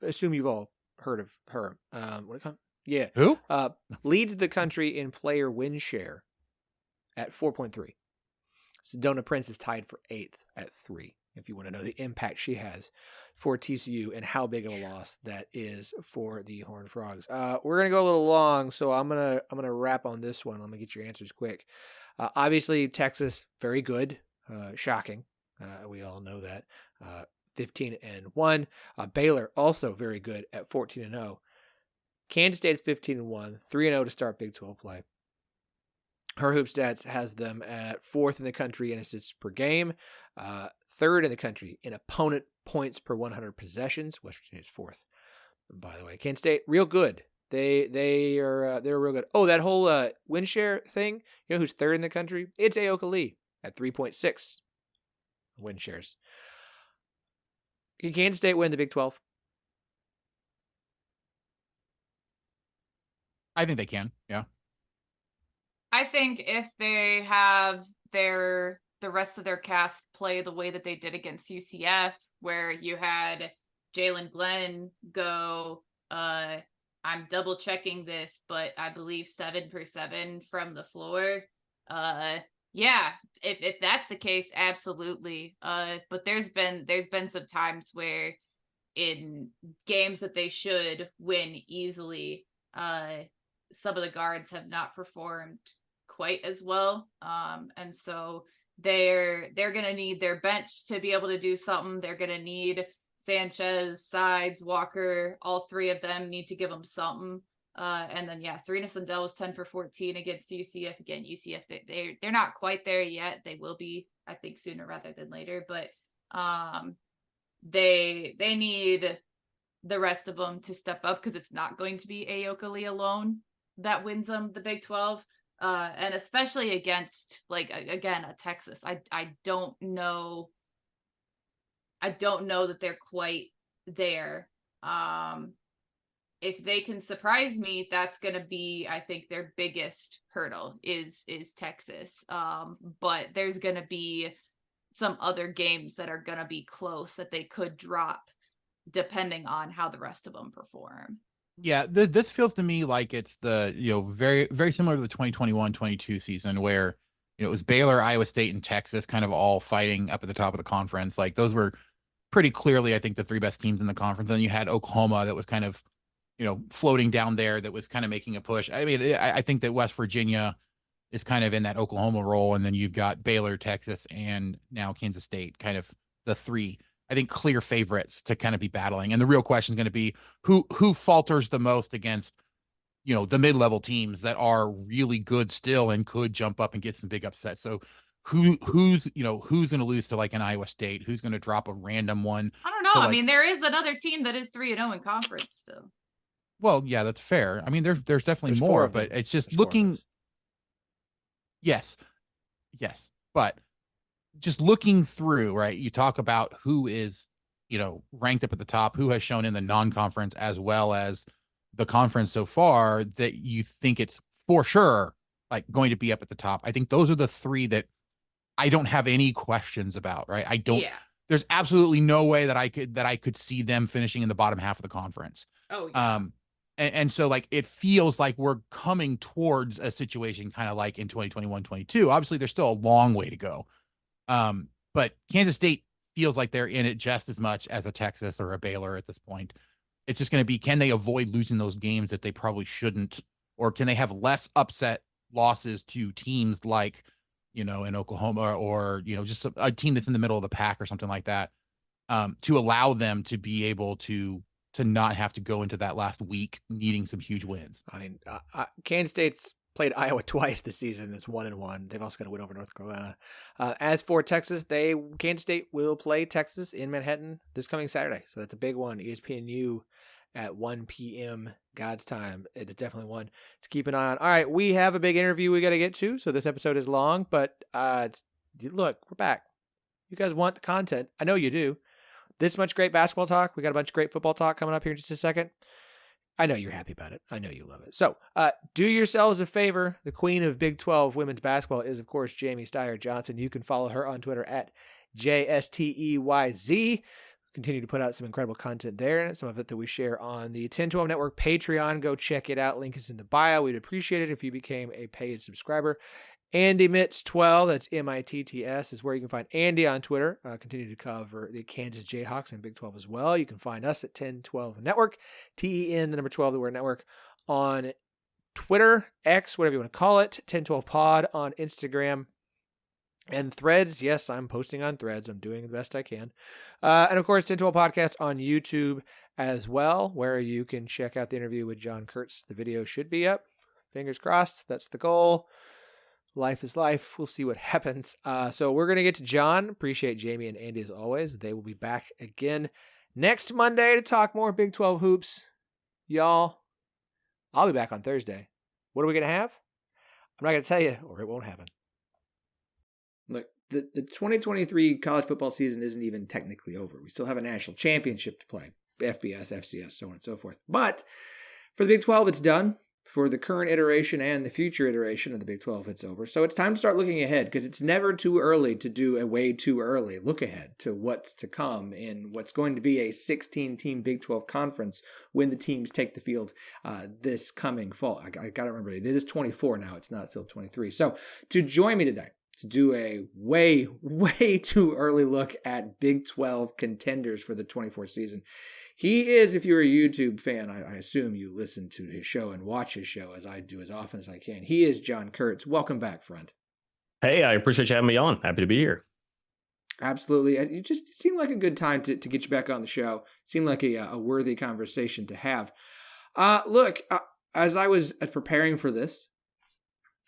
assume you've all heard of her. Yeah. Who? Leads the country in player win share at 4.3. Sedona Prince is tied for 8th at 3. If you want to know the impact she has for TCU and how big of a loss that is for the Horned Frogs. We're gonna go a little long, so I'm gonna wrap on this one. Let me get your answers quick. Obviously, Texas, very good. Shocking. We all know that. 15-1. Baylor, also very good at 14-0. Kansas State is 15-1, 3-0 to start Big 12 play. Her Hoop Stats has them at 4th in the country in assists per game, 3rd in the country in opponent points per 100 possessions. West Virginia's 4th, by the way. Kansas State, real good. They're real good. Oh, that whole win share thing. You know who's 3rd in the country? It's Aoka Lee at 3.6 win shares. Can Kansas State win the Big 12? I think they can. Yeah. I think if they have the rest of their cast play the way that they did against UCF, where you had Jalen Glenn go, I'm double checking this, but I believe 7 for 7 from the floor. Yeah, if that's the case, absolutely. But there's been some times where in games that they should win easily, some of the guards have not performed quite as well. And so they're going to need their bench to be able to do something. They're going to need Sanchez, Sides, Walker, all 3 of them need to give them something. And then, Serena Sundell was 10 for 14 against UCF. Again, UCF, they're not quite there yet. They will be, I think, sooner rather than later. But they need the rest of them to step up, because it's not going to be Ayoka Lee alone that wins them the Big 12. And especially against, like, again, a Texas. I don't know that they're quite there. If they can surprise me, that's going to be, I think, their biggest hurdle is Texas. But there's going to be some other games that are going to be close that they could drop depending on how the rest of them perform. Yeah, this feels to me like it's the, very, very similar to the 2021-22 season where, it was Baylor, Iowa State, and Texas kind of all fighting up at the top of the conference. Like, those were pretty clearly, I think, the three best teams in the conference. Then you had Oklahoma that was kind of, floating down there, that was kind of making a push. I mean, I think that West Virginia is kind of in that Oklahoma role. And then you've got Baylor, Texas, and now Kansas State, kind of the three, I think, clear favorites to kind of be battling. And the real question is going to be who falters the most against, the mid-level teams that are really good still and could jump up and get some big upsets. So who's going to lose to, like, an Iowa State? Who's going to drop a random one? I don't know. I mean, there is another team that is 3-0 in conference still. Well, yeah, that's fair. I mean, there's definitely more, but it's just looking. Yes. But just looking through, right? You talk about who is, ranked up at the top, who has shown in the non-conference as well as the conference so far that you think it's for sure, like, going to be up at the top. I think those are the three that I don't have any questions about, right? There's absolutely no way that I could see them finishing in the bottom half of the conference. Oh, yeah. And so, like, it feels like we're coming towards a situation kind of like in 2021-22. Obviously, there's still a long way to go. But Kansas State feels like they're in it just as much as a Texas or a Baylor at this point. It's just going to be, can they avoid losing those games that they probably shouldn't, or can they have less upset losses to teams like, in Oklahoma or, just a team that's in the middle of the pack or something like that, to allow them to be able to not have to go into that last week needing some huge wins. I mean, Kansas State's played Iowa twice this season. It's 1-1. They've also got to win over North Carolina. As for Texas, Kansas State will play Texas in Manhattan this coming Saturday. So that's a big one. ESPNU at 1 p.m. God's time. It is definitely one to keep an eye on. All right, we have a big interview we got to get to. So this episode is long, but look, we're back. You guys want the content. I know you do. This much great basketball talk. We got a bunch of great football talk coming up here in just a second. I know you're happy about it. I know you love it. So do yourselves a favor. The queen of Big 12 women's basketball is, of course, Jamie Steyer-Johnson. You can follow her on Twitter at JSTEYZ. Continue to put out some incredible content there. Some of it that we share on the 1012 Network Patreon. Go check it out. Link is in the bio. We'd appreciate it if you became a paid subscriber. Andy Mitts 12, that's MITTS, is where you can find Andy on Twitter. Continue to cover the Kansas Jayhawks and Big 12 as well. You can find us at 1012 Network, TEN, the number 12, the word network, on Twitter, X, whatever you want to call it, 1012 Pod on Instagram, and Threads. Yes, I'm posting on Threads. I'm doing the best I can. And of course, 1012 Podcast on YouTube as well, where you can check out the interview with John Kurtz. The video should be up. Fingers crossed. That's the goal. Life is life. We'll see what happens. So we're going to get to John. Appreciate Jamie and Andy as always. They will be back again next Monday to talk more Big 12 hoops. Y'all, I'll be back on Thursday. What are we going to have? I'm not going to tell you, or it won't happen. Look, the 2023 college football season isn't even technically over. We still have a national championship to play. FBS, FCS, so on and so forth. But for the Big 12, it's done. For the current iteration and the future iteration of the Big 12, it's over. So it's time to start looking ahead, because it's never too early to do a way too early look ahead to what's to come in what's going to be a 16-team Big 12 conference when the teams take the field this coming fall. I got to remember, it is 24 now. It's not still 23. So to join me today to do a way, way too early look at Big 12 contenders for the 24 season, he is, if you're a YouTube fan, I assume you listen to his show and watch his show, as I do as often as I can. He is John Kurtz. Welcome back, friend. Hey, I appreciate you having me on. Happy to be here. Absolutely. It just seemed like a good time to get you back on the show. Seemed like a worthy conversation to have. Look, as I was preparing for this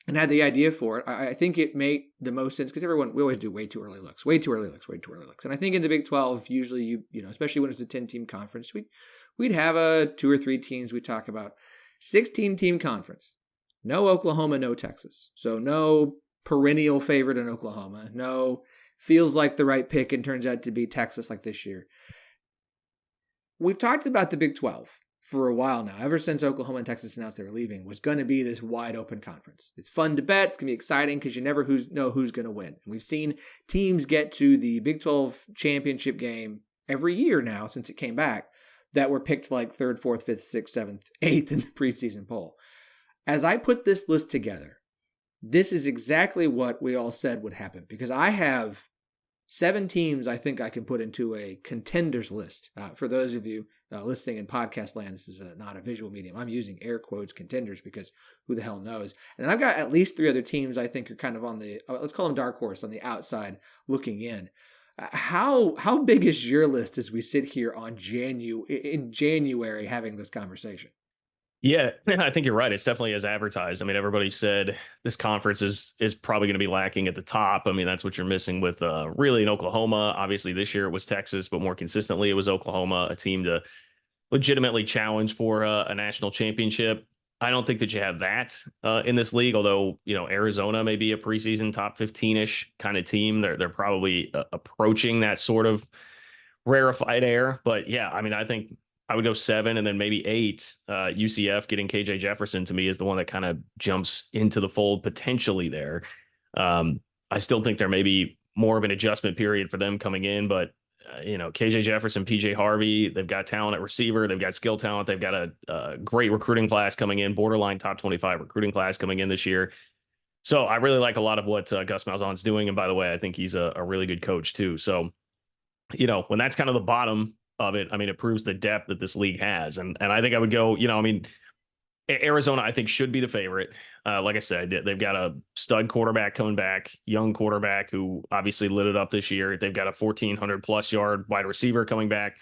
and had the idea for it, I think it made the most sense because we always do way too early looks. And I think in the Big 12, usually you know, especially when it's a 10-team conference, we'd have 2 or 3 teams we talk about. 16-team conference. No Oklahoma, no Texas. So no perennial favorite in Oklahoma. No feels like the right pick and turns out to be Texas like this year. We've talked about the Big 12 for a while now, ever since Oklahoma and Texas announced they were leaving, was going to be this wide open conference. It's fun to bet. It's going to be exciting because you never know who's going to win. And we've seen teams get to the Big 12 championship game every year now since it came back that were picked like 3rd, 4th, 5th, 6th, 7th, 8th in the preseason poll. As I put this list together, this is exactly what we all said would happen because I have 7 teams I think I can put into a contenders list. For those of you listening in podcast land, this is not a visual medium. I'm using air quotes contenders because who the hell knows? And I've got at least 3 other teams I think are kind of on the, let's call them dark horse, on the outside looking in. How big is your list as we sit here in January having this conversation? Yeah, I think you're right. It's definitely as advertised. I mean, everybody said this conference is probably going to be lacking at the top. I mean, that's what you're missing with really in Oklahoma. Obviously, this year it was Texas, but more consistently it was Oklahoma, a team to legitimately challenge for a national championship. I don't think that you have that in this league, although, you know, Arizona may be a preseason top 15-ish kind of team. They're probably approaching that sort of rarefied air. But yeah, I mean, I think I would go 7 and then maybe 8. UCF getting KJ Jefferson to me is the one that kind of jumps into the fold potentially there. I still think there may be more of an adjustment period for them coming in, but you know, KJ Jefferson, PJ Harvey, they've got talent at receiver. They've got skill talent. They've got a great recruiting class coming in, borderline top 25 recruiting class coming in this year. So I really like a lot of what Gus Malzahn's doing. And by the way, I think he's a really good coach too. So, you know, when that's kind of the bottom of it, I mean, it proves the depth that this league has. And I think I would go, you know, I mean, Arizona, I think, should be the favorite. Like I said, they've got a stud quarterback coming back, young quarterback who obviously lit it up this year. They've got a 1,400-plus yard wide receiver coming back.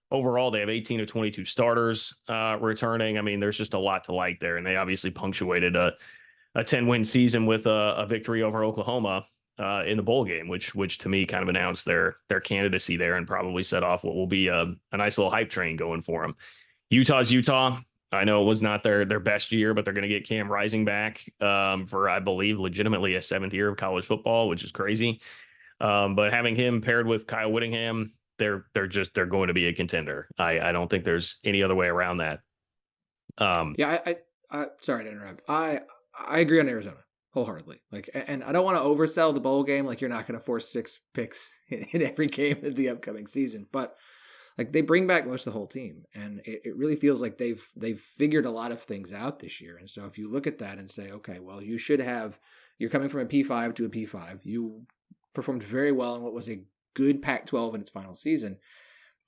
Overall, they have 18 of 22 starters returning. I mean, there's just a lot to like there. And they obviously punctuated a 10-win season with a victory over Oklahoma in the bowl game, which to me kind of announced their candidacy there and probably set off what will be a nice little hype train going for them. Utah's Utah. I know it was not their best year, but they're going to get Cam Rising back for, I believe, legitimately a 7th year of college football, which is crazy. But having him paired with Kyle Whittingham, they're going to be a contender. I don't think there's any other way around that. I sorry to interrupt. I agree on Arizona wholeheartedly. Like, and I don't want to oversell the bowl game. Like, you're not going to force 6 picks in every game of the upcoming season, but like they bring back most of the whole team, and it really feels like they've figured a lot of things out this year. And so if you look at that and say, okay, well, you're coming from a P5 to a P5. You performed very well in what was a good Pac-12 in its final season,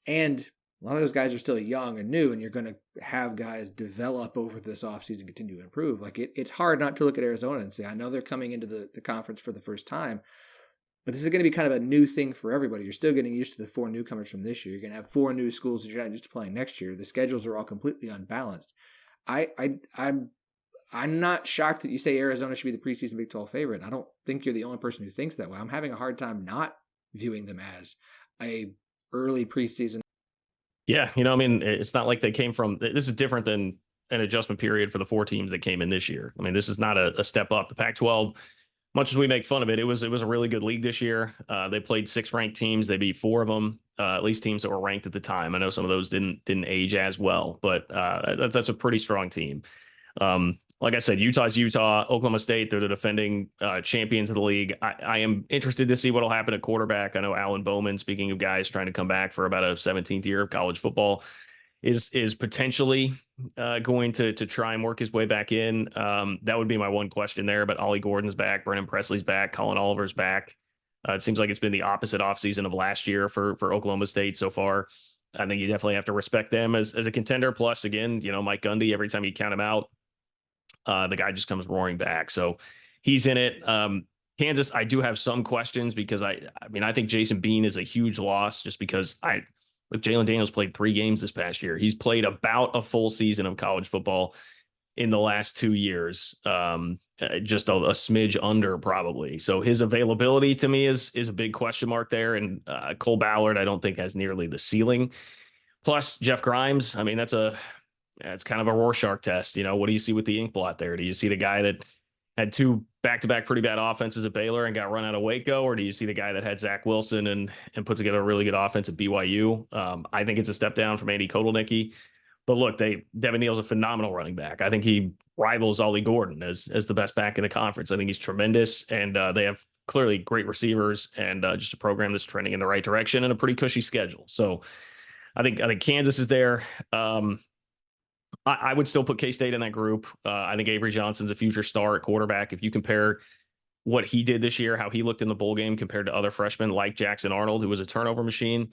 and a lot of those guys are still young and new, and you're going to have guys develop over this offseason, continue to improve. Like it's hard not to look at Arizona and say, I know they're coming into the conference for the first time, but this is going to be kind of a new thing for everybody. You're still getting used to the 4 newcomers from this year. You're going to have 4 new schools that you're not used to playing next year. The schedules are all completely unbalanced. I'm not shocked that you say Arizona should be the preseason Big 12 favorite. I don't think you're the only person who thinks that way. I'm having a hard time not viewing them as a early preseason. Yeah, you know, I mean, it's not like they came from. This is different than an adjustment period for the 4 teams that came in this year. I mean, this is not a step up. The Pac-12. Much as we make fun of it, it was a really good league this year. They played 6 ranked teams. They beat 4 of them, at least teams that were ranked at the time. I know some of those didn't age as well, but that's a pretty strong team. Like I said, Utah's Utah, Oklahoma State, they're the defending champions of the league. I am interested to see what will happen at quarterback. I know Alan Bowman, speaking of guys trying to come back for about a 17th year of college football, is potentially going to try and work his way back in. That would be my one question there, but Ollie Gordon's back, Brennan Presley's back, Colin Oliver's back. It seems like it's been the opposite offseason of last year for Oklahoma State so far. I think you definitely have to respect them as a contender. Plus, again, you know, Mike Gundy, every time you count him out, the guy just comes roaring back. So he's in it. Kansas, I do have some questions because I mean, I think Jason Bean is a huge loss just because Jalen Daniels played 3 games this past year. He's played about a full season of college football. in the last 2 years. Just a smidge under probably. So his availability to me is a big question mark there. And Cole Ballard, I don't think has nearly the ceiling. Plus Jeff Grimes. I mean, that's kind of a Rorschach test. What do you see with the ink blot there? Do you see the guy that had 2 back-to-back pretty bad offenses at Baylor and got run out of Waco, or do you see the guy that had Zach Wilson and put together a really good offense at BYU? I think it's a step down from Andy Kotelnicki. But look, Devin Neal's a phenomenal running back. I think he rivals Ollie Gordon as the best back in the conference. I think he's tremendous, and they have clearly great receivers and just a program that's trending in the right direction and a pretty cushy schedule. So I think Kansas is there. I would still put K-State in that group. I think Avery Johnson's a future star at quarterback. If you compare what he did this year, how he looked in the bowl game compared to other freshmen like Jackson Arnold, who was a turnover machine.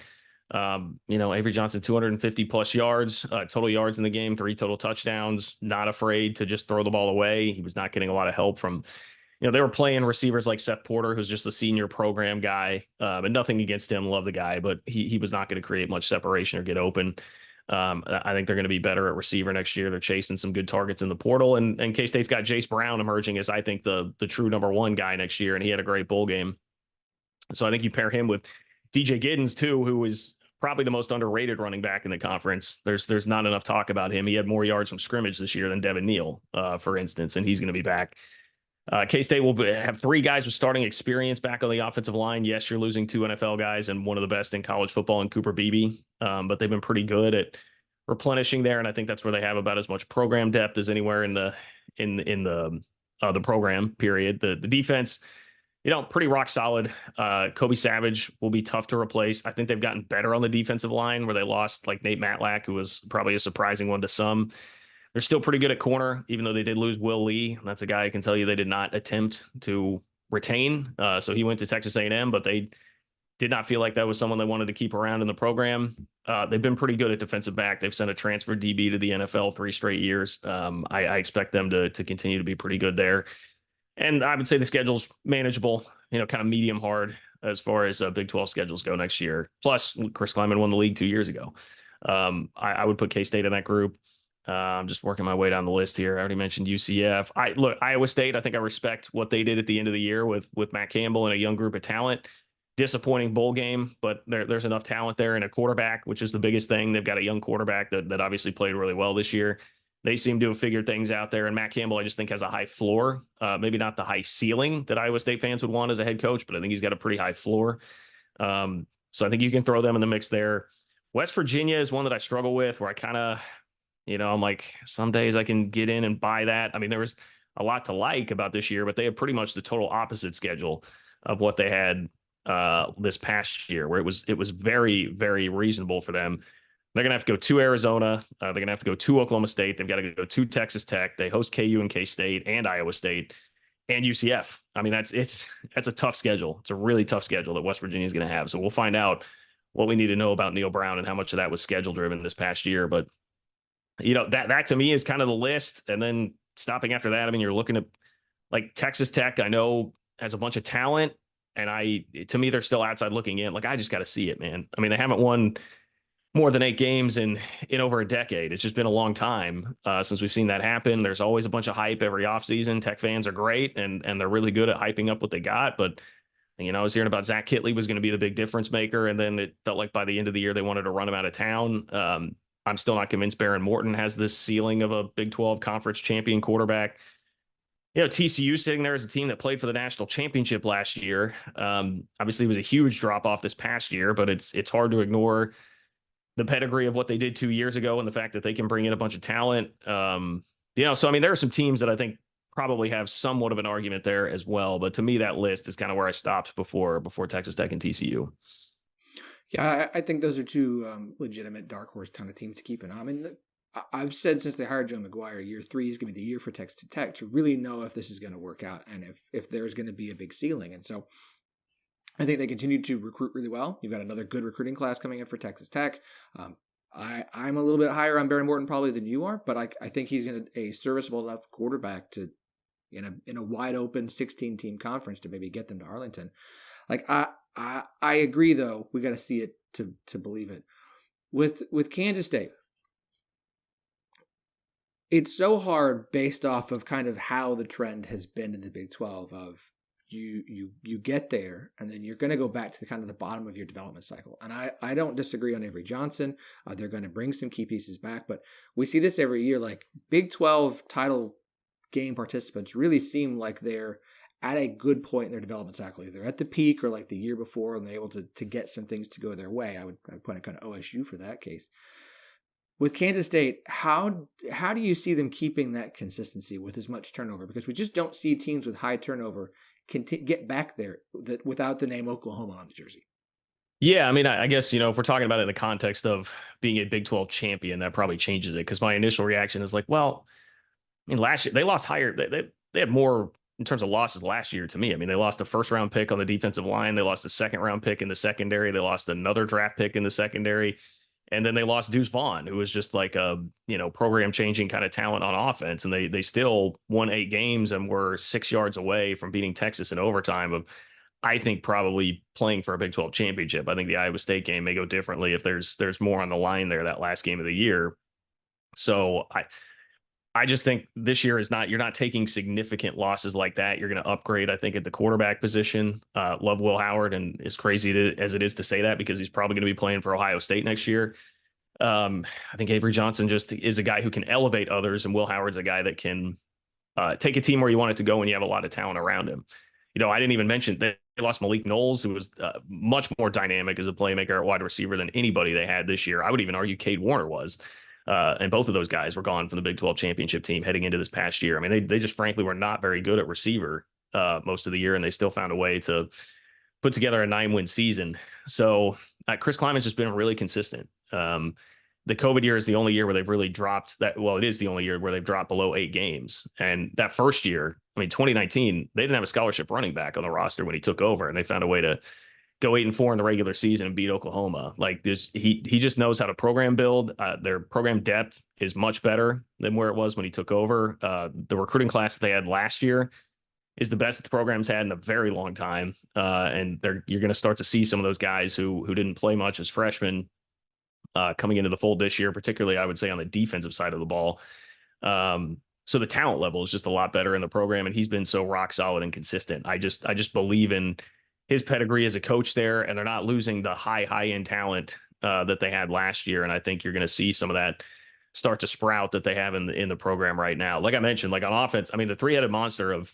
Avery Johnson, 250 plus yards, total yards in the game, 3 total touchdowns, not afraid to just throw the ball away. He was not getting a lot of help from, they were playing receivers like Seth Porter, who's just a senior program guy, and nothing against him. Love the guy, but he was not going to create much separation or get open. I think they're going to be better at receiver next year. They're chasing some good targets in the portal, and K-State's got Jace Brown emerging as I think the true number 1 guy next year, and he had a great bowl game. So I think you pair him with DJ Giddens too, who is probably the most underrated running back in the conference. There's not enough talk about him. He had more yards from scrimmage this year than Devin Neal, for instance, and he's going to be back. K-State will have 3 guys with starting experience back on the offensive line. Yes, you're losing 2 NFL guys and one of the best in college football in Cooper Beebe, but they've been pretty good at replenishing there, and I think that's where they have about as much program depth as anywhere in the program. Period. The defense, pretty rock solid. Kobe Savage will be tough to replace. I think they've gotten better on the defensive line, where they lost like Nate Matlack, who was probably a surprising one to some. They're still pretty good at corner, even though they did lose Will Lee. That's a guy I can tell you they did not attempt to retain. So he went to Texas A&M, but they did not feel like that was someone they wanted to keep around in the program. They've been pretty good at defensive back. They've sent a transfer DB to the NFL 3 straight years. I expect them to continue to be pretty good there. And I would say the schedule's manageable, kind of medium hard as far as Big 12 schedules go next year. Plus, Chris Kleiman won the league 2 years ago. I would put K-State in that group. I'm just working my way down the list here. I already mentioned UCF. Iowa State, I think I respect what they did at the end of the year with Matt Campbell and a young group of talent. Disappointing bowl game, but there's enough talent there and a quarterback, which is the biggest thing. They've got a young quarterback that obviously played really well this year. They seem to have figured things out there. And Matt Campbell, I just think, has a high floor. Maybe not the high ceiling that Iowa State fans would want as a head coach, but I think he's got a pretty high floor. So I think you can throw them in the mix there. West Virginia is one that I struggle with, where I kind of, I'm like, some days I can get in and buy that. I mean, there was a lot to like about this year, but they have pretty much the total opposite schedule of what they had this past year, where it was very, very reasonable for them. They're going to have to go to Arizona. They're going to have to go to Oklahoma State. They've got to go to Texas Tech. They host KU and K-State and Iowa State and UCF. I mean, that's a tough schedule. It's a really tough schedule that West Virginia is going to have. So we'll find out what we need to know about Neil Brown and how much of that was schedule driven this past year. But that to me is kind of the list. And then stopping after that, I mean, you're looking at like Texas Tech, I know has a bunch of talent, and to me, they're still outside looking in. Like, I just got to see it, man. I mean, they haven't won more than 8 games in over a decade. It's just been a long time since we've seen that happen. There's always a bunch of hype every offseason. Tech fans are great, and they're really good at hyping up what they got. But, I was hearing about Zach Kitley was going to be the big difference maker, and then it felt like by the end of the year, they wanted to run him out of town. I'm still not convinced Baron Morton has this ceiling of a Big 12 conference champion quarterback. TCU sitting there as a team that played for the national championship last year. Obviously, it was a huge drop off this past year, but it's hard to ignore the pedigree of what they did 2 years ago and the fact that they can bring in a bunch of talent. So I mean, there are some teams that I think probably have somewhat of an argument there as well. But to me, that list is kind of where I stopped before Texas Tech and TCU. Yeah, I think those are 2 legitimate dark horse kind of teams to keep an eye on. I mean, I've said since they hired Joe McGuire, year 3 is going to be the year for Texas Tech to really know if this is going to work out and if there's going to be a big ceiling. And so I think they continue to recruit really well. You've got another good recruiting class coming in for Texas Tech. I'm a little bit higher on Baron Morton probably than you are, but I think he's a serviceable enough quarterback to in a wide open 16-team conference to maybe get them to Arlington. Like I agree though, we got to see it to believe it. With Kansas State, it's so hard based off of kind of how the trend has been in the Big 12 of you get there and then you're going to go back to the kind of the bottom of your development cycle. And I don't disagree on Avery Johnson. They're going to bring some key pieces back, but we see this every year. Like Big 12 title game participants really seem like they're at a good point in their development cycle. Either at the peak or like the year before, and they're able to get some things to go their way. I'd point at kind of OSU for that case. With Kansas State, how do you see them keeping that consistency with as much turnover? Because we just don't see teams with high turnover get back there without the name Oklahoma on the jersey. Yeah, I mean, I guess, if we're talking about it in the context of being a Big 12 champion, that probably changes it. Because my initial reaction is like, well, I mean, last year they lost higher. They had more in terms of losses last year to me. I mean, they lost a first-round pick on the defensive line. They lost a second-round pick in the secondary. They lost another draft pick in the secondary. And then they lost Deuce Vaughn, who was just like a, program-changing kind of talent on offense. And they still won 8 games and were 6 yards away from beating Texas in overtime of, I think, probably playing for a Big 12 championship. I think the Iowa State game may go differently if there's more on the line there that last game of the year. So I just think this year you're not taking significant losses like that. You're going to upgrade, I think, at the quarterback position. Love Will Howard, and as crazy as it is to say that because he's probably going to be playing for Ohio State next year. I think Avery Johnson just is a guy who can elevate others, and Will Howard's a guy that can take a team where you want it to go when you have a lot of talent around him. I didn't even mention that they lost Malik Knowles, who was much more dynamic as a playmaker at wide receiver than anybody they had this year. I would even argue Cade Warner was. And both of those guys were gone from the Big 12 championship team heading into this past year. I mean, they just frankly were not very good at receiver most of the year, and they still found a way to put together a 9-win season. So Chris Kleiman's just been really consistent. The COVID year is the only year where they've really dropped that. Well, it is the only year where they've dropped below 8 games. And that first year, 2019, they didn't have a scholarship running back on the roster when he took over, and they found a way to go 8-4 in the regular season and beat Oklahoma. Like he just knows how to program build. Their program depth is much better than where it was when he took over. The recruiting class that they had last year is the best that the program's had in a very long time. And you're going to start to see some of those guys who didn't play much as freshmen coming into the fold this year, particularly I would say on the defensive side of the ball. So the talent level is just a lot better in the program, and he's been so rock solid and consistent. I just believe in his pedigree as a coach there, and they're not losing the high-end talent that they had last year. And I think you're going to see some of that start to sprout that they have in the program right now. Like I mentioned, like on offense, the three-headed monster of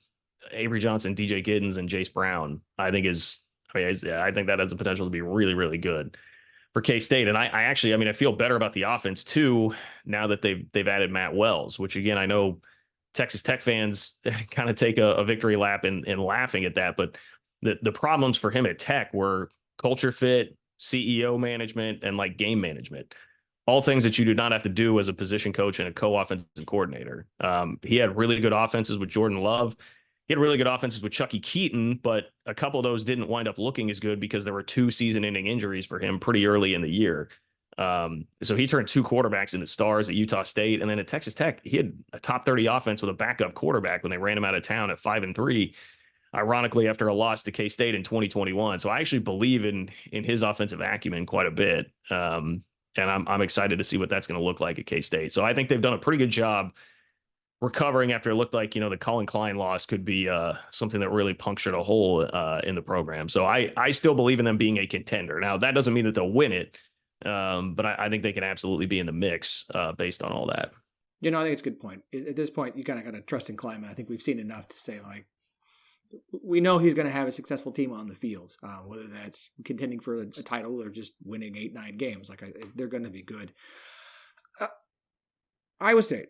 Avery Johnson, DJ Giddens, and Jace Brown, I think that has the potential to be really, really good for K-State. And I feel better about the offense too, now that they've added Matt Wells, which again, I know Texas Tech fans kind of take a victory lap in laughing at that, but the problems for him at Tech were culture fit, CEO management, and like game management. All things that you do not have to do as a position coach and a co-offensive coordinator. He had really good offenses with Jordan Love. He had really good offenses with Chucky Keaton, but a couple of those didn't wind up looking as good because there were 2 season-ending injuries for him pretty early in the year. So he turned 2 quarterbacks into stars at Utah State, and then at Texas Tech, he had a top 30 offense with a backup quarterback when they ran him out of town at 5-3. Ironically, after a loss to K-State in 2021. So I actually believe in his offensive acumen quite a bit. And I'm excited to see what that's going to look like at K-State. So I think they've done a pretty good job recovering after it looked like, the Colin Klein loss could be something that really punctured a hole in the program. So I still believe in them being a contender. Now, that doesn't mean that they'll win it, but I think they can absolutely be in the mix based on all that. I think it's a good point. At this point, you kind of got to trust in Kleiman. I think we've seen enough to say, like, we know he's going to have a successful team on the field, whether that's contending for a title or just winning 8-9 games. Like they're going to be good. Iowa State.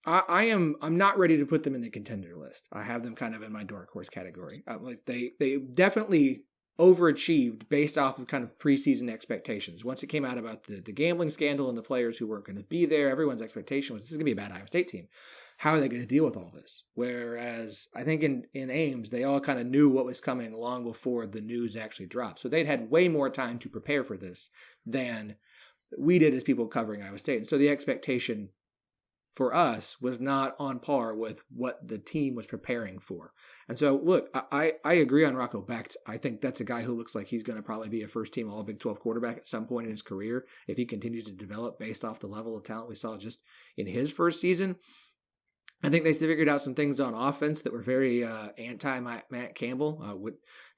I'm not ready to put them in the contender list. I have them kind of in my dark horse category. Like they definitely overachieved based off of kind of preseason expectations. Once it came out about the gambling scandal and the players who weren't going to be there, everyone's expectation was this is going to be a bad Iowa State team. How are they going to deal with all this? Whereas I think in Ames, they all kind of knew what was coming long before the news actually dropped. So they'd had way more time to prepare for this than we did as people covering Iowa State. And so the expectation for us was not on par with what the team was preparing for. And so, look, I agree on Rocco Becht. I think that's a guy who looks like he's going to probably be a first-team All-Big 12 quarterback at some point in his career if he continues to develop based off the level of talent we saw just in his first season. I think they figured out some things on offense that were very anti-Matt Campbell.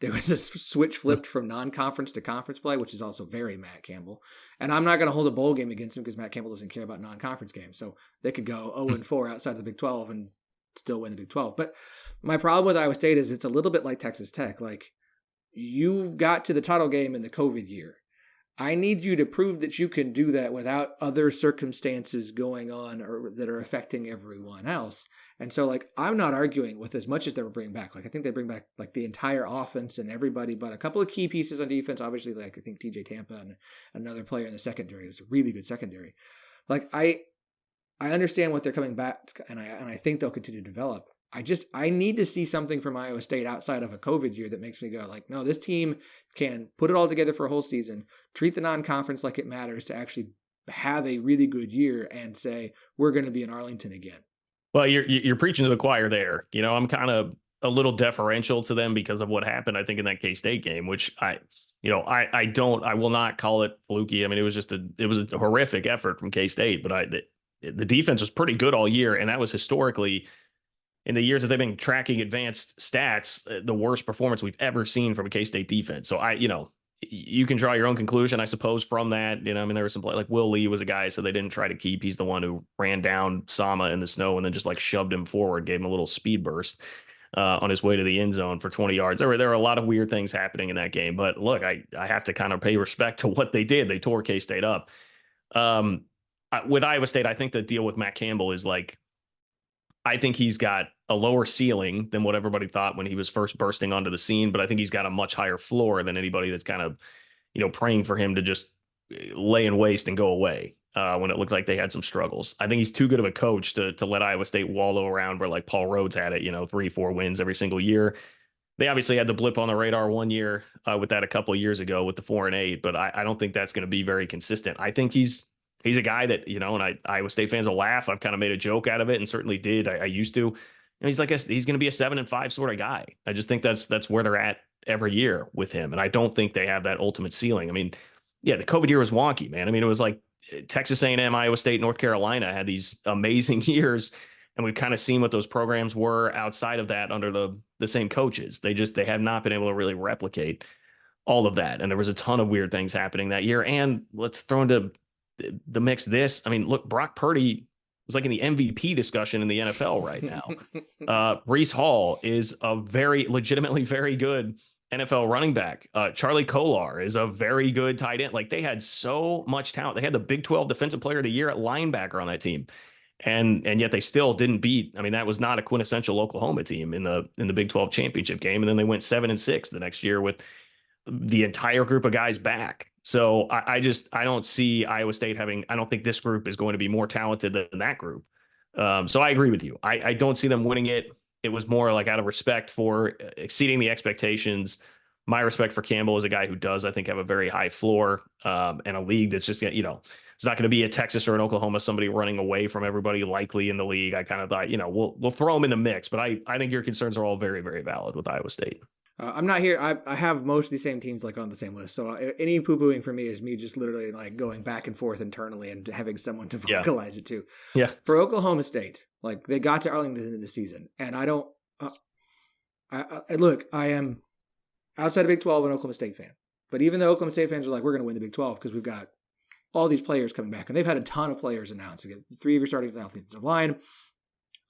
There was a switch flipped from non-conference to conference play, which is also very Matt Campbell. And I'm not going to hold a bowl game against him because Matt Campbell doesn't care about non-conference games. So they could go 0-4 outside of the Big 12 and still win the Big 12. But my problem with Iowa State is it's a little bit like Texas Tech. Like, you got to the title game in the COVID year. I need you to prove that you can do that without other circumstances going on or that are affecting everyone else. And so, like, I'm not arguing with as much as they were bringing back. Like, I think they bring back, like, the entire offense and everybody, but a couple of key pieces on defense. Obviously, like, I think TJ Tampa and another player in the secondary. It was a really good secondary. Like, I understand what they're coming back, and I think they'll continue to develop. I need to see something from Iowa State outside of a COVID year that makes me go like, no, this team can put it all together for a whole season, treat the non-conference like it matters to actually have a really good year and say, we're going to be in Arlington again. Well, you're preaching to the choir there. You know, I'm kind of a little deferential to them because of what happened, I think, in that K-State game, which I will not call it fluky. I mean, it was a horrific effort from K-State, but the defense was pretty good all year. And that was historically, in the years that they've been tracking advanced stats, the worst performance we've ever seen from a K-State defense. So you can draw your own conclusion, I suppose, from that. You know, I mean, there was some like Will Lee was a guy, so they didn't try to keep. He's the one who ran down Sama in the snow and then just like shoved him forward, gave him a little speed burst on his way to the end zone for 20 yards. There were a lot of weird things happening in that game, but look, I have to kind of pay respect to what they did. They tore K-State up. With Iowa State, I think the deal with Matt Campbell is like, I think he's got a lower ceiling than what everybody thought when he was first bursting onto the scene, but I think he's got a much higher floor than anybody that's kind of, praying for him to just lay in waste and go away when it looked like they had some struggles. I think he's too good of a coach to let Iowa State wallow around where like Paul Rhodes had it, 3-4 wins every single year. They obviously had the blip on the radar one year with that a couple of years ago with the 4-8, but I don't think that's going to be very consistent. I think he's a guy that, and Iowa State fans will laugh. I've kind of made a joke out of it and certainly did. I used to. And he's going to be a 7-5 sort of guy. I just think that's where they're at every year with him. And I don't think they have that ultimate ceiling. I mean, yeah, the COVID year was wonky, man. I mean, it was like Texas A&M, Iowa State, North Carolina had these amazing years. And we've kind of seen what those programs were outside of that under the same coaches. They have not been able to really replicate all of that. And there was a ton of weird things happening that year. And let's throw into the mix this. I mean, look, Brock Purdy is like in the MVP discussion in the NFL right now. Breece Hall is a legitimately very good NFL running back. Charlie Kolar is a very good tight end. Like, they had so much talent. They had the Big 12 Defensive Player of the Year at linebacker on that team. And yet they still didn't beat. I mean, that was not a quintessential Oklahoma team in the Big 12 championship game. And then they went 7-6 the next year with the entire group of guys back. So I don't see Iowa State I don't think this group is going to be more talented than that group. So I agree with you. I don't see them winning it. It was more like out of respect for exceeding the expectations. My respect for Campbell is a guy who does, I think, have a very high floor and a league that's just, it's not going to be a Texas or an Oklahoma, somebody running away from everybody likely in the league. I kind of thought, we'll throw them in the mix, but I think your concerns are all very, very valid with Iowa State. I'm not here. I have most of these same teams like on the same list. So any poo-pooing for me is me just literally like going back and forth internally and having someone to vocalize it to. Yeah. For Oklahoma State, like they got to Arlington in the season, and I don't. Look, I am outside of Big 12 an Oklahoma State fan, but even though Oklahoma State fans are like, we're going to win the Big 12 because we've got all these players coming back, and they've had a ton of players announced. You get 3 of your starting offensive line.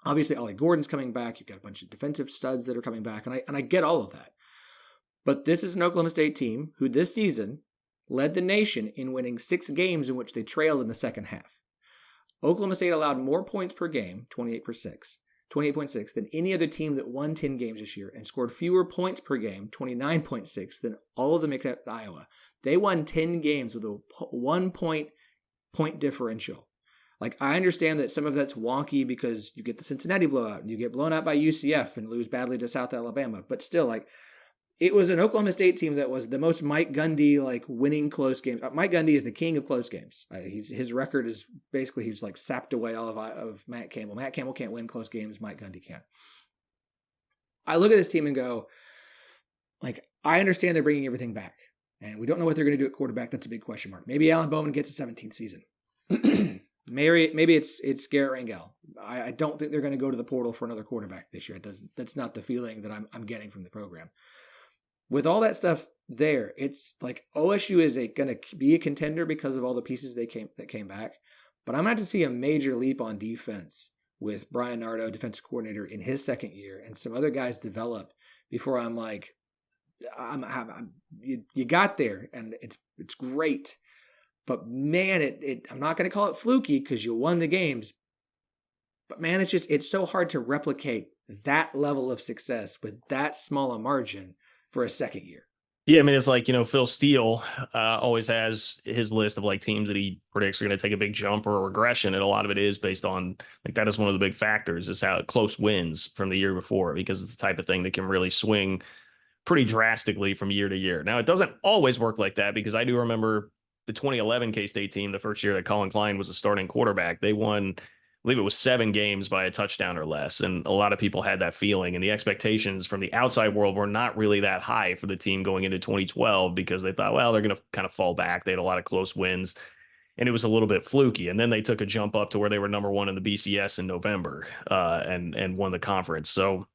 Obviously, Ollie Gordon's coming back. You've got a bunch of defensive studs that are coming back, and I get all of that. But this is an Oklahoma State team who this season led the nation in winning 6 games in which they trailed in the second half. Oklahoma State allowed more points per game, 28.6, than any other team that won 10 games this year and scored fewer points per game, 29.6, than all of them except Iowa. They won 10 games with a 1 point differential. Like, I understand that some of that's wonky because you get the Cincinnati blowout and you get blown out by UCF and lose badly to South Alabama. But still, like, it was an Oklahoma State team that was the most Mike Gundy like winning close games. Mike Gundy is the king of close games. His record is basically he's like sapped away all of Matt Campbell. Matt Campbell can't win close games. Mike Gundy can. I look at this team and go, like, I understand they're bringing everything back, and we don't know what they're going to do at quarterback. That's a big question mark. Maybe Alan Bowman gets a 17th season. Maybe it's Garrett Rangel. I don't think they're going to go to the portal for another quarterback this year. That's not the feeling that I'm getting from the program. With all that stuff there, it's like OSU is going to be a contender because of all the pieces that came back. But I'm going to see a major leap on defense with Brian Nardo, defensive coordinator, in his second year, and some other guys develop before I'm like, you got there, and it's great. But man, I'm not going to call it fluky because you won the games. But man, it's so hard to replicate that level of success with that small a margin for a second year. Yeah, I mean, it's like, Phil Steele always has his list of like teams that he predicts are going to take a big jump or a regression. And a lot of it is based on like that is one of the big factors is how close wins from the year before, because it's the type of thing that can really swing pretty drastically from year to year. Now, it doesn't always work like that because I do remember the 2011 K-State team, the first year that Colin Klein was a starting quarterback. They won, I believe it was 7 games by a touchdown or less. And a lot of people had that feeling. And the expectations from the outside world were not really that high for the team going into 2012 because they thought, well, they're going to kind of fall back. They had a lot of close wins and it was a little bit fluky. And then they took a jump up to where they were number 1 in the BCS in November and won the conference. So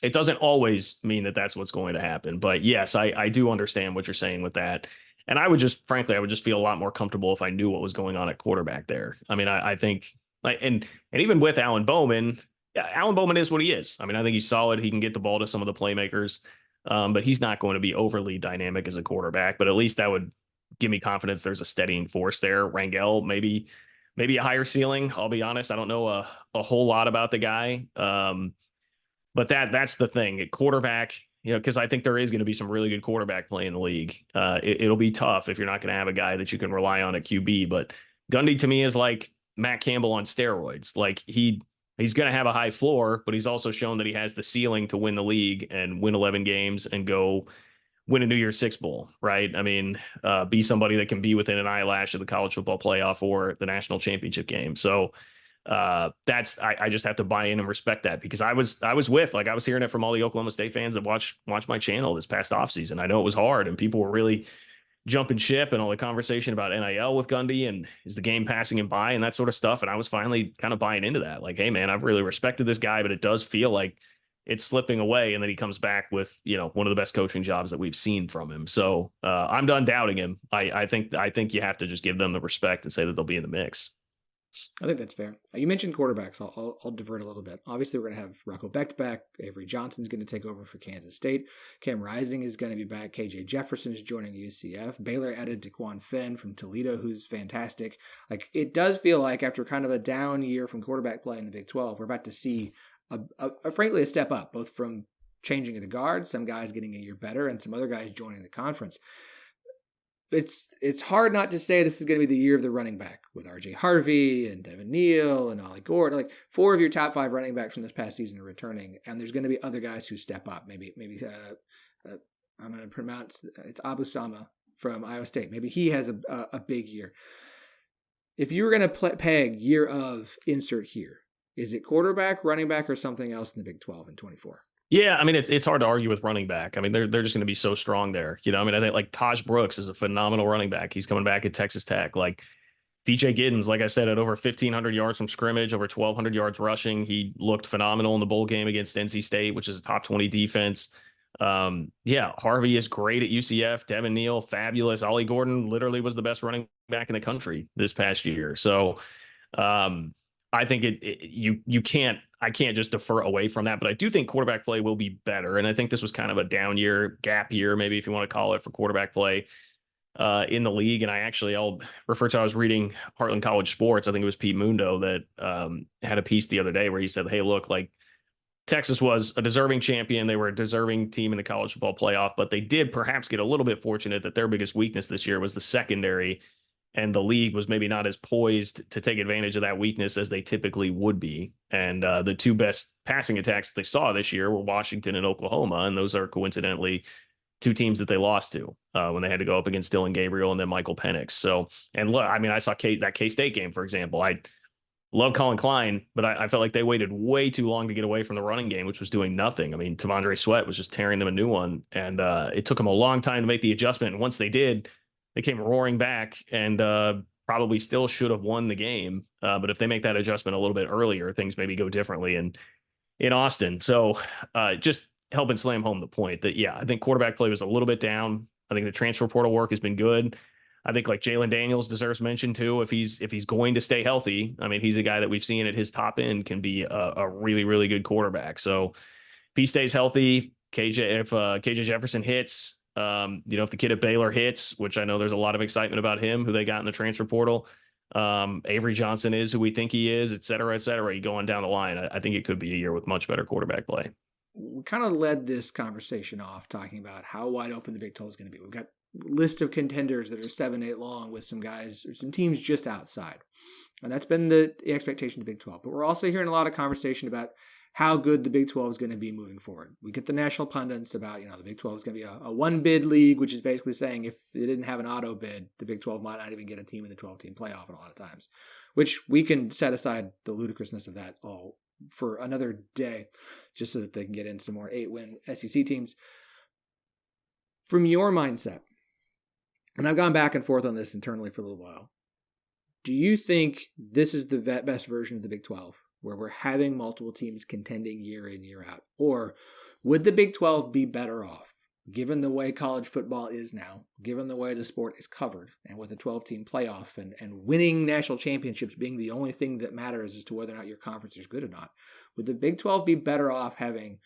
it doesn't always mean that that's what's going to happen. But yes, I do understand what you're saying with that. And I would just feel a lot more comfortable if I knew what was going on at quarterback there. I mean, I think like, and even with Alan Bowman, Alan Bowman is what he is. I mean, I think he's solid. He can get the ball to some of the playmakers, but he's not going to be overly dynamic as a quarterback. But at least that would give me confidence there's a steadying force there. Rangel, maybe a higher ceiling. I'll be honest. I don't know a whole lot about the guy. But that's the thing at quarterback, because I think there is going to be some really good quarterback play in the league. It'll be tough if you're not going to have a guy that you can rely on at QB. But Gundy to me is like Matt Campbell on steroids. Like he's going to have a high floor, but he's also shown that he has the ceiling to win the league and win 11 games and go win a New Year's Six Bowl, right? I mean, be somebody that can be within an eyelash of the college football playoff or the national championship game. So I just have to buy in and respect that because I was hearing it from all the Oklahoma State fans that watch my channel this past offseason. I know it was hard and people were really jumping ship and all the conversation about NIL with Gundy and is the game passing him by and that sort of stuff. And I was finally kind of buying into that. Like, hey man, I've really respected this guy, but it does feel like it's slipping away. And then he comes back with, one of the best coaching jobs that we've seen from him. So I'm done doubting him. I think you have to just give them the respect and say that they'll be in the mix. I think that's fair. You mentioned quarterbacks. I'll divert a little bit. Obviously, we're going to have Rocco Becht back. Avery Johnson's going to take over for Kansas State. Cam Rising is going to be back. KJ Jefferson is joining UCF. Baylor added DeQuan Finn from Toledo, who's fantastic. Like it does feel like after kind of a down year from quarterback play in the Big 12, we're about to see frankly a step up, both from changing of the guards, some guys getting a year better, and some other guys joining the conference. It's hard not to say this is going to be the year of the running back with R.J. Harvey and Devin Neal and Ollie Gordon. Like 4 of your top 5 running backs from this past season are returning, and there's going to be other guys who step up. Maybe I'm going to pronounce it's Abu Sama from Iowa State. Maybe he has a big year. If you were going to peg year of insert here, is it quarterback, running back, or something else in the Big 12 in 24? Yeah, I mean, it's hard to argue with running back. I mean, they're just going to be so strong there. I mean, I think like Taj Brooks is a phenomenal running back. He's coming back at Texas Tech. Like DJ Giddens, like I said, at over 1,500 yards from scrimmage, over 1,200 yards rushing. He looked phenomenal in the bowl game against NC State, which is a top 20 defense. Harvey is great at UCF. Devin Neal, fabulous. Ollie Gordon literally was the best running back in the country this past year. So I think I can't just defer away from that, but I do think quarterback play will be better. And I think this was kind of a down year, gap year, maybe if you want to call it, for quarterback play in the league. And I'll refer to, I was reading Heartland College Sports. I think it was Pete Mundo that had a piece the other day where he said, hey, look, like Texas was a deserving champion. They were a deserving team in the college football playoff, but they did perhaps get a little bit fortunate that their biggest weakness this year was the secondary. and the league was maybe not as poised to take advantage of that weakness as they typically would be. And the two best passing attacks they saw this year were Washington and Oklahoma, and those are coincidentally two teams that they lost to when they had to go up against Dylan Gabriel and then Michael Penix. So, and look, I mean, I saw that K-State game, for example. I love Colin Klein, but I felt like they waited way too long to get away from the running game, which was doing nothing. I mean, T'Vondre Sweat was just tearing them a new one, and it took them a long time to make the adjustment. And once they did, they came roaring back and probably still should have won the game. But if they make that adjustment a little bit earlier, things maybe go differently in Austin. So just helping slam home the point that, yeah, I think quarterback play was a little bit down. I think the transfer portal work has been good. I think like Jalen Daniels deserves mention too. If he's going to stay healthy, I mean, he's a guy that we've seen at his top end can be a really, really good quarterback. So if he stays healthy, if KJ Jefferson hits, if the kid at Baylor hits, which I know there's a lot of excitement about him, who they got in the transfer portal, Avery Johnson is who we think he is, et cetera, you go on down the line. I think it could be a year with much better quarterback play. We kind of led this conversation off talking about how wide open the Big 12 is going to be. We've got list of contenders that are 7-8 long with some guys or some teams just outside. And that's been the expectation of the Big 12. But we're also hearing a lot of conversation about how good the Big 12 is going to be moving forward. We get the national pundits about, the Big 12 is going to be a one bid league, which is basically saying if it didn't have an auto bid, the Big 12 might not even get a team in the 12-team playoff a lot of times, which we can set aside the ludicrousness of that all for another day, just so that they can get in some more 8-win SEC teams. From your mindset, and I've gone back and forth on this internally for a little while, do you think this is the best version of the Big 12, where we're having multiple teams contending year in, year out? Or would the Big 12 be better off, given the way college football is now, given the way the sport is covered, and with the 12-team playoff and winning national championships being the only thing that matters as to whether or not your conference is good or not, would the Big 12 be better off having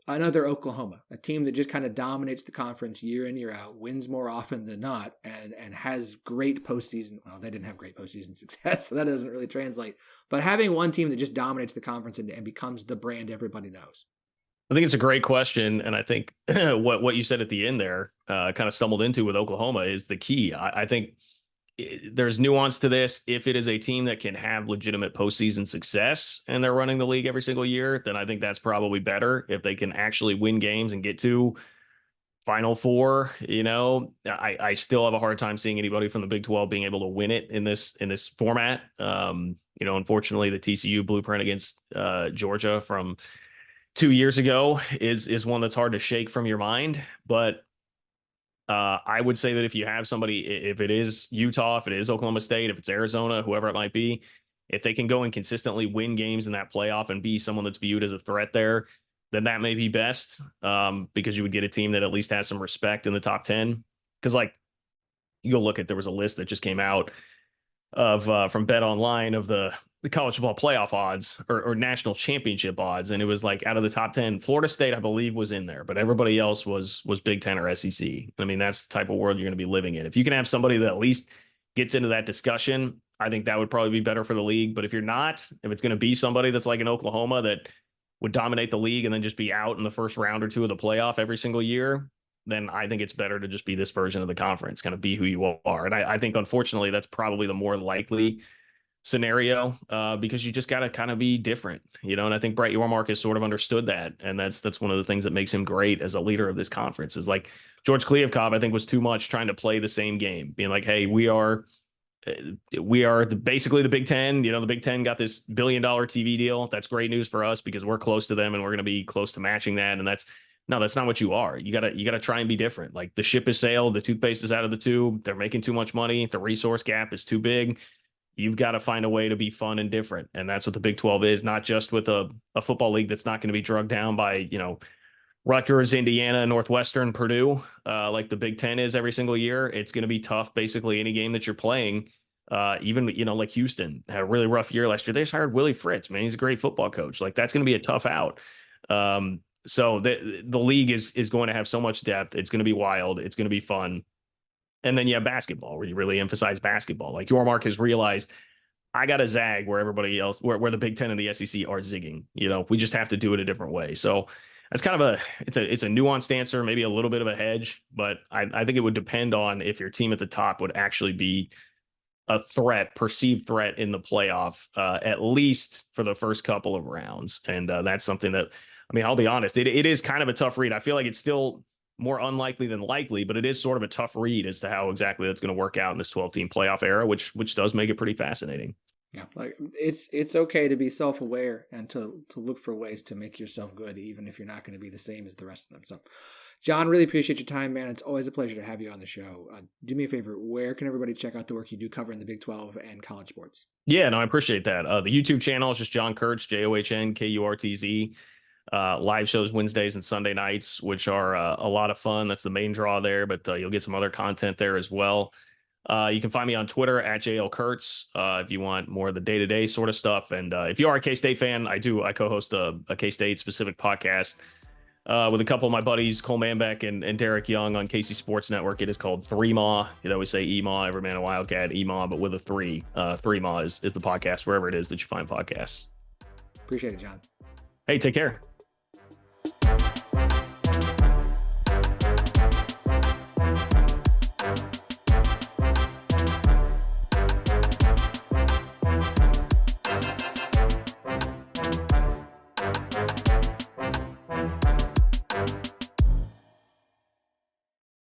another Oklahoma, a team that just kind of dominates the conference year in, year out, wins more often than not, and has great postseason? Well, they didn't have great postseason success, so that doesn't really translate. But having one team that just dominates the conference and becomes the brand everybody knows. I think it's a great question. And I think what you said at the end there kind of stumbled into with Oklahoma is the key. I think there's nuance to this. If it is a team that can have legitimate postseason success and they're running the league every single year, then I think that's probably better. If they can actually win games and get to Final Four, I still have a hard time seeing anybody from the Big 12 being able to win it in this format. Unfortunately, the TCU blueprint against Georgia from 2 years ago is one that's hard to shake from your mind. But I would say that if you have somebody, if it is Utah, if it is Oklahoma State, if it's Arizona, whoever it might be, if they can go and consistently win games in that playoff and be someone that's viewed as a threat there, then that may be best, because you would get a team that at least has some respect in the top 10. Because you'll look at, there was a list that just came out of from Bet Online of the college football playoff odds or national championship odds. And it was out of the top 10, Florida State, I believe, was in there, but everybody else was Big 10 or SEC. I mean, that's the type of world you're going to be living in. If you can have somebody that at least gets into that discussion, I think that would probably be better for the league. But if you're not, if it's going to be somebody that's like in Oklahoma that would dominate the league and then just be out in the first round or two of the playoff every single year, then I think it's better to just be this version of the conference, kind of be who you are. And I think, unfortunately, that's probably the more likely scenario, because you just got to kind of be different, and I think Brett Yormark has sort of understood that. And that's one of the things that makes him great as a leader of this conference is George Kliavkoff, I think, was too much trying to play the same game, being like, hey, we are basically the Big Ten. The Big Ten got this $1 billion TV deal. That's great news for us because we're close to them and we're going to be close to matching that. And that's not what you are. You gotta try and be different. The ship has sailed, the toothpaste is out of the tube. They're making too much money. The resource gap is too big. You've got to find a way to be fun and different. And that's what the Big 12 is, not just with a football league that's not going to be drugged down by, Rutgers, Indiana, Northwestern, Purdue, like the Big 10 is every single year. It's going to be tough, basically any game that you're playing. Even, like Houston had a really rough year last year. They just hired Willie Fritz, man. He's a great football coach. That's going to be a tough out. So the league is going to have so much depth. It's going to be wild. It's going to be fun. And then you have basketball, where you really emphasize basketball. Yormark has realized, I got to zag where everybody else, where the Big Ten and the SEC are zigging. We just have to do it a different way. So That's kind of it's a nuanced answer, maybe a little bit of a hedge, but I think it would depend on if your team at the top would actually be a perceived threat in the playoff, at least for the first couple of rounds. And that's something that, I mean, I'll be honest, it is kind of a tough read. I feel like it's still more unlikely than likely, but it is sort of a tough read as to how exactly that's going to work out in this 12-team playoff era, which does make it pretty fascinating. Yeah, like it's okay to be self-aware and to look for ways to make yourself good, even if you're not going to be the same as the rest of them. So, John, really appreciate your time, man. It's always a pleasure to have you on the show. Do me a favor, where can everybody check out the work you do covering the Big 12 and college sports? Yeah, no, I appreciate that. The YouTube channel is just John Kurtz, JohnKurtz. Live shows Wednesdays and Sunday nights, which are a lot of fun. That's the main draw there, but you'll get some other content there as well. You can find me on Twitter at JLKurtz if you want more of the day-to-day sort of stuff. And if you are a K-State fan, I co-host a K-State specific podcast with a couple of my buddies, Cole Manbeck and Derek Young on KC Sports Network. It is called 3MAW. You always say EMAW, every man a Wildcat, EMAW, but with a 3. 3MAW is the podcast, wherever it is that you find podcasts. Appreciate it, John. Hey, take care.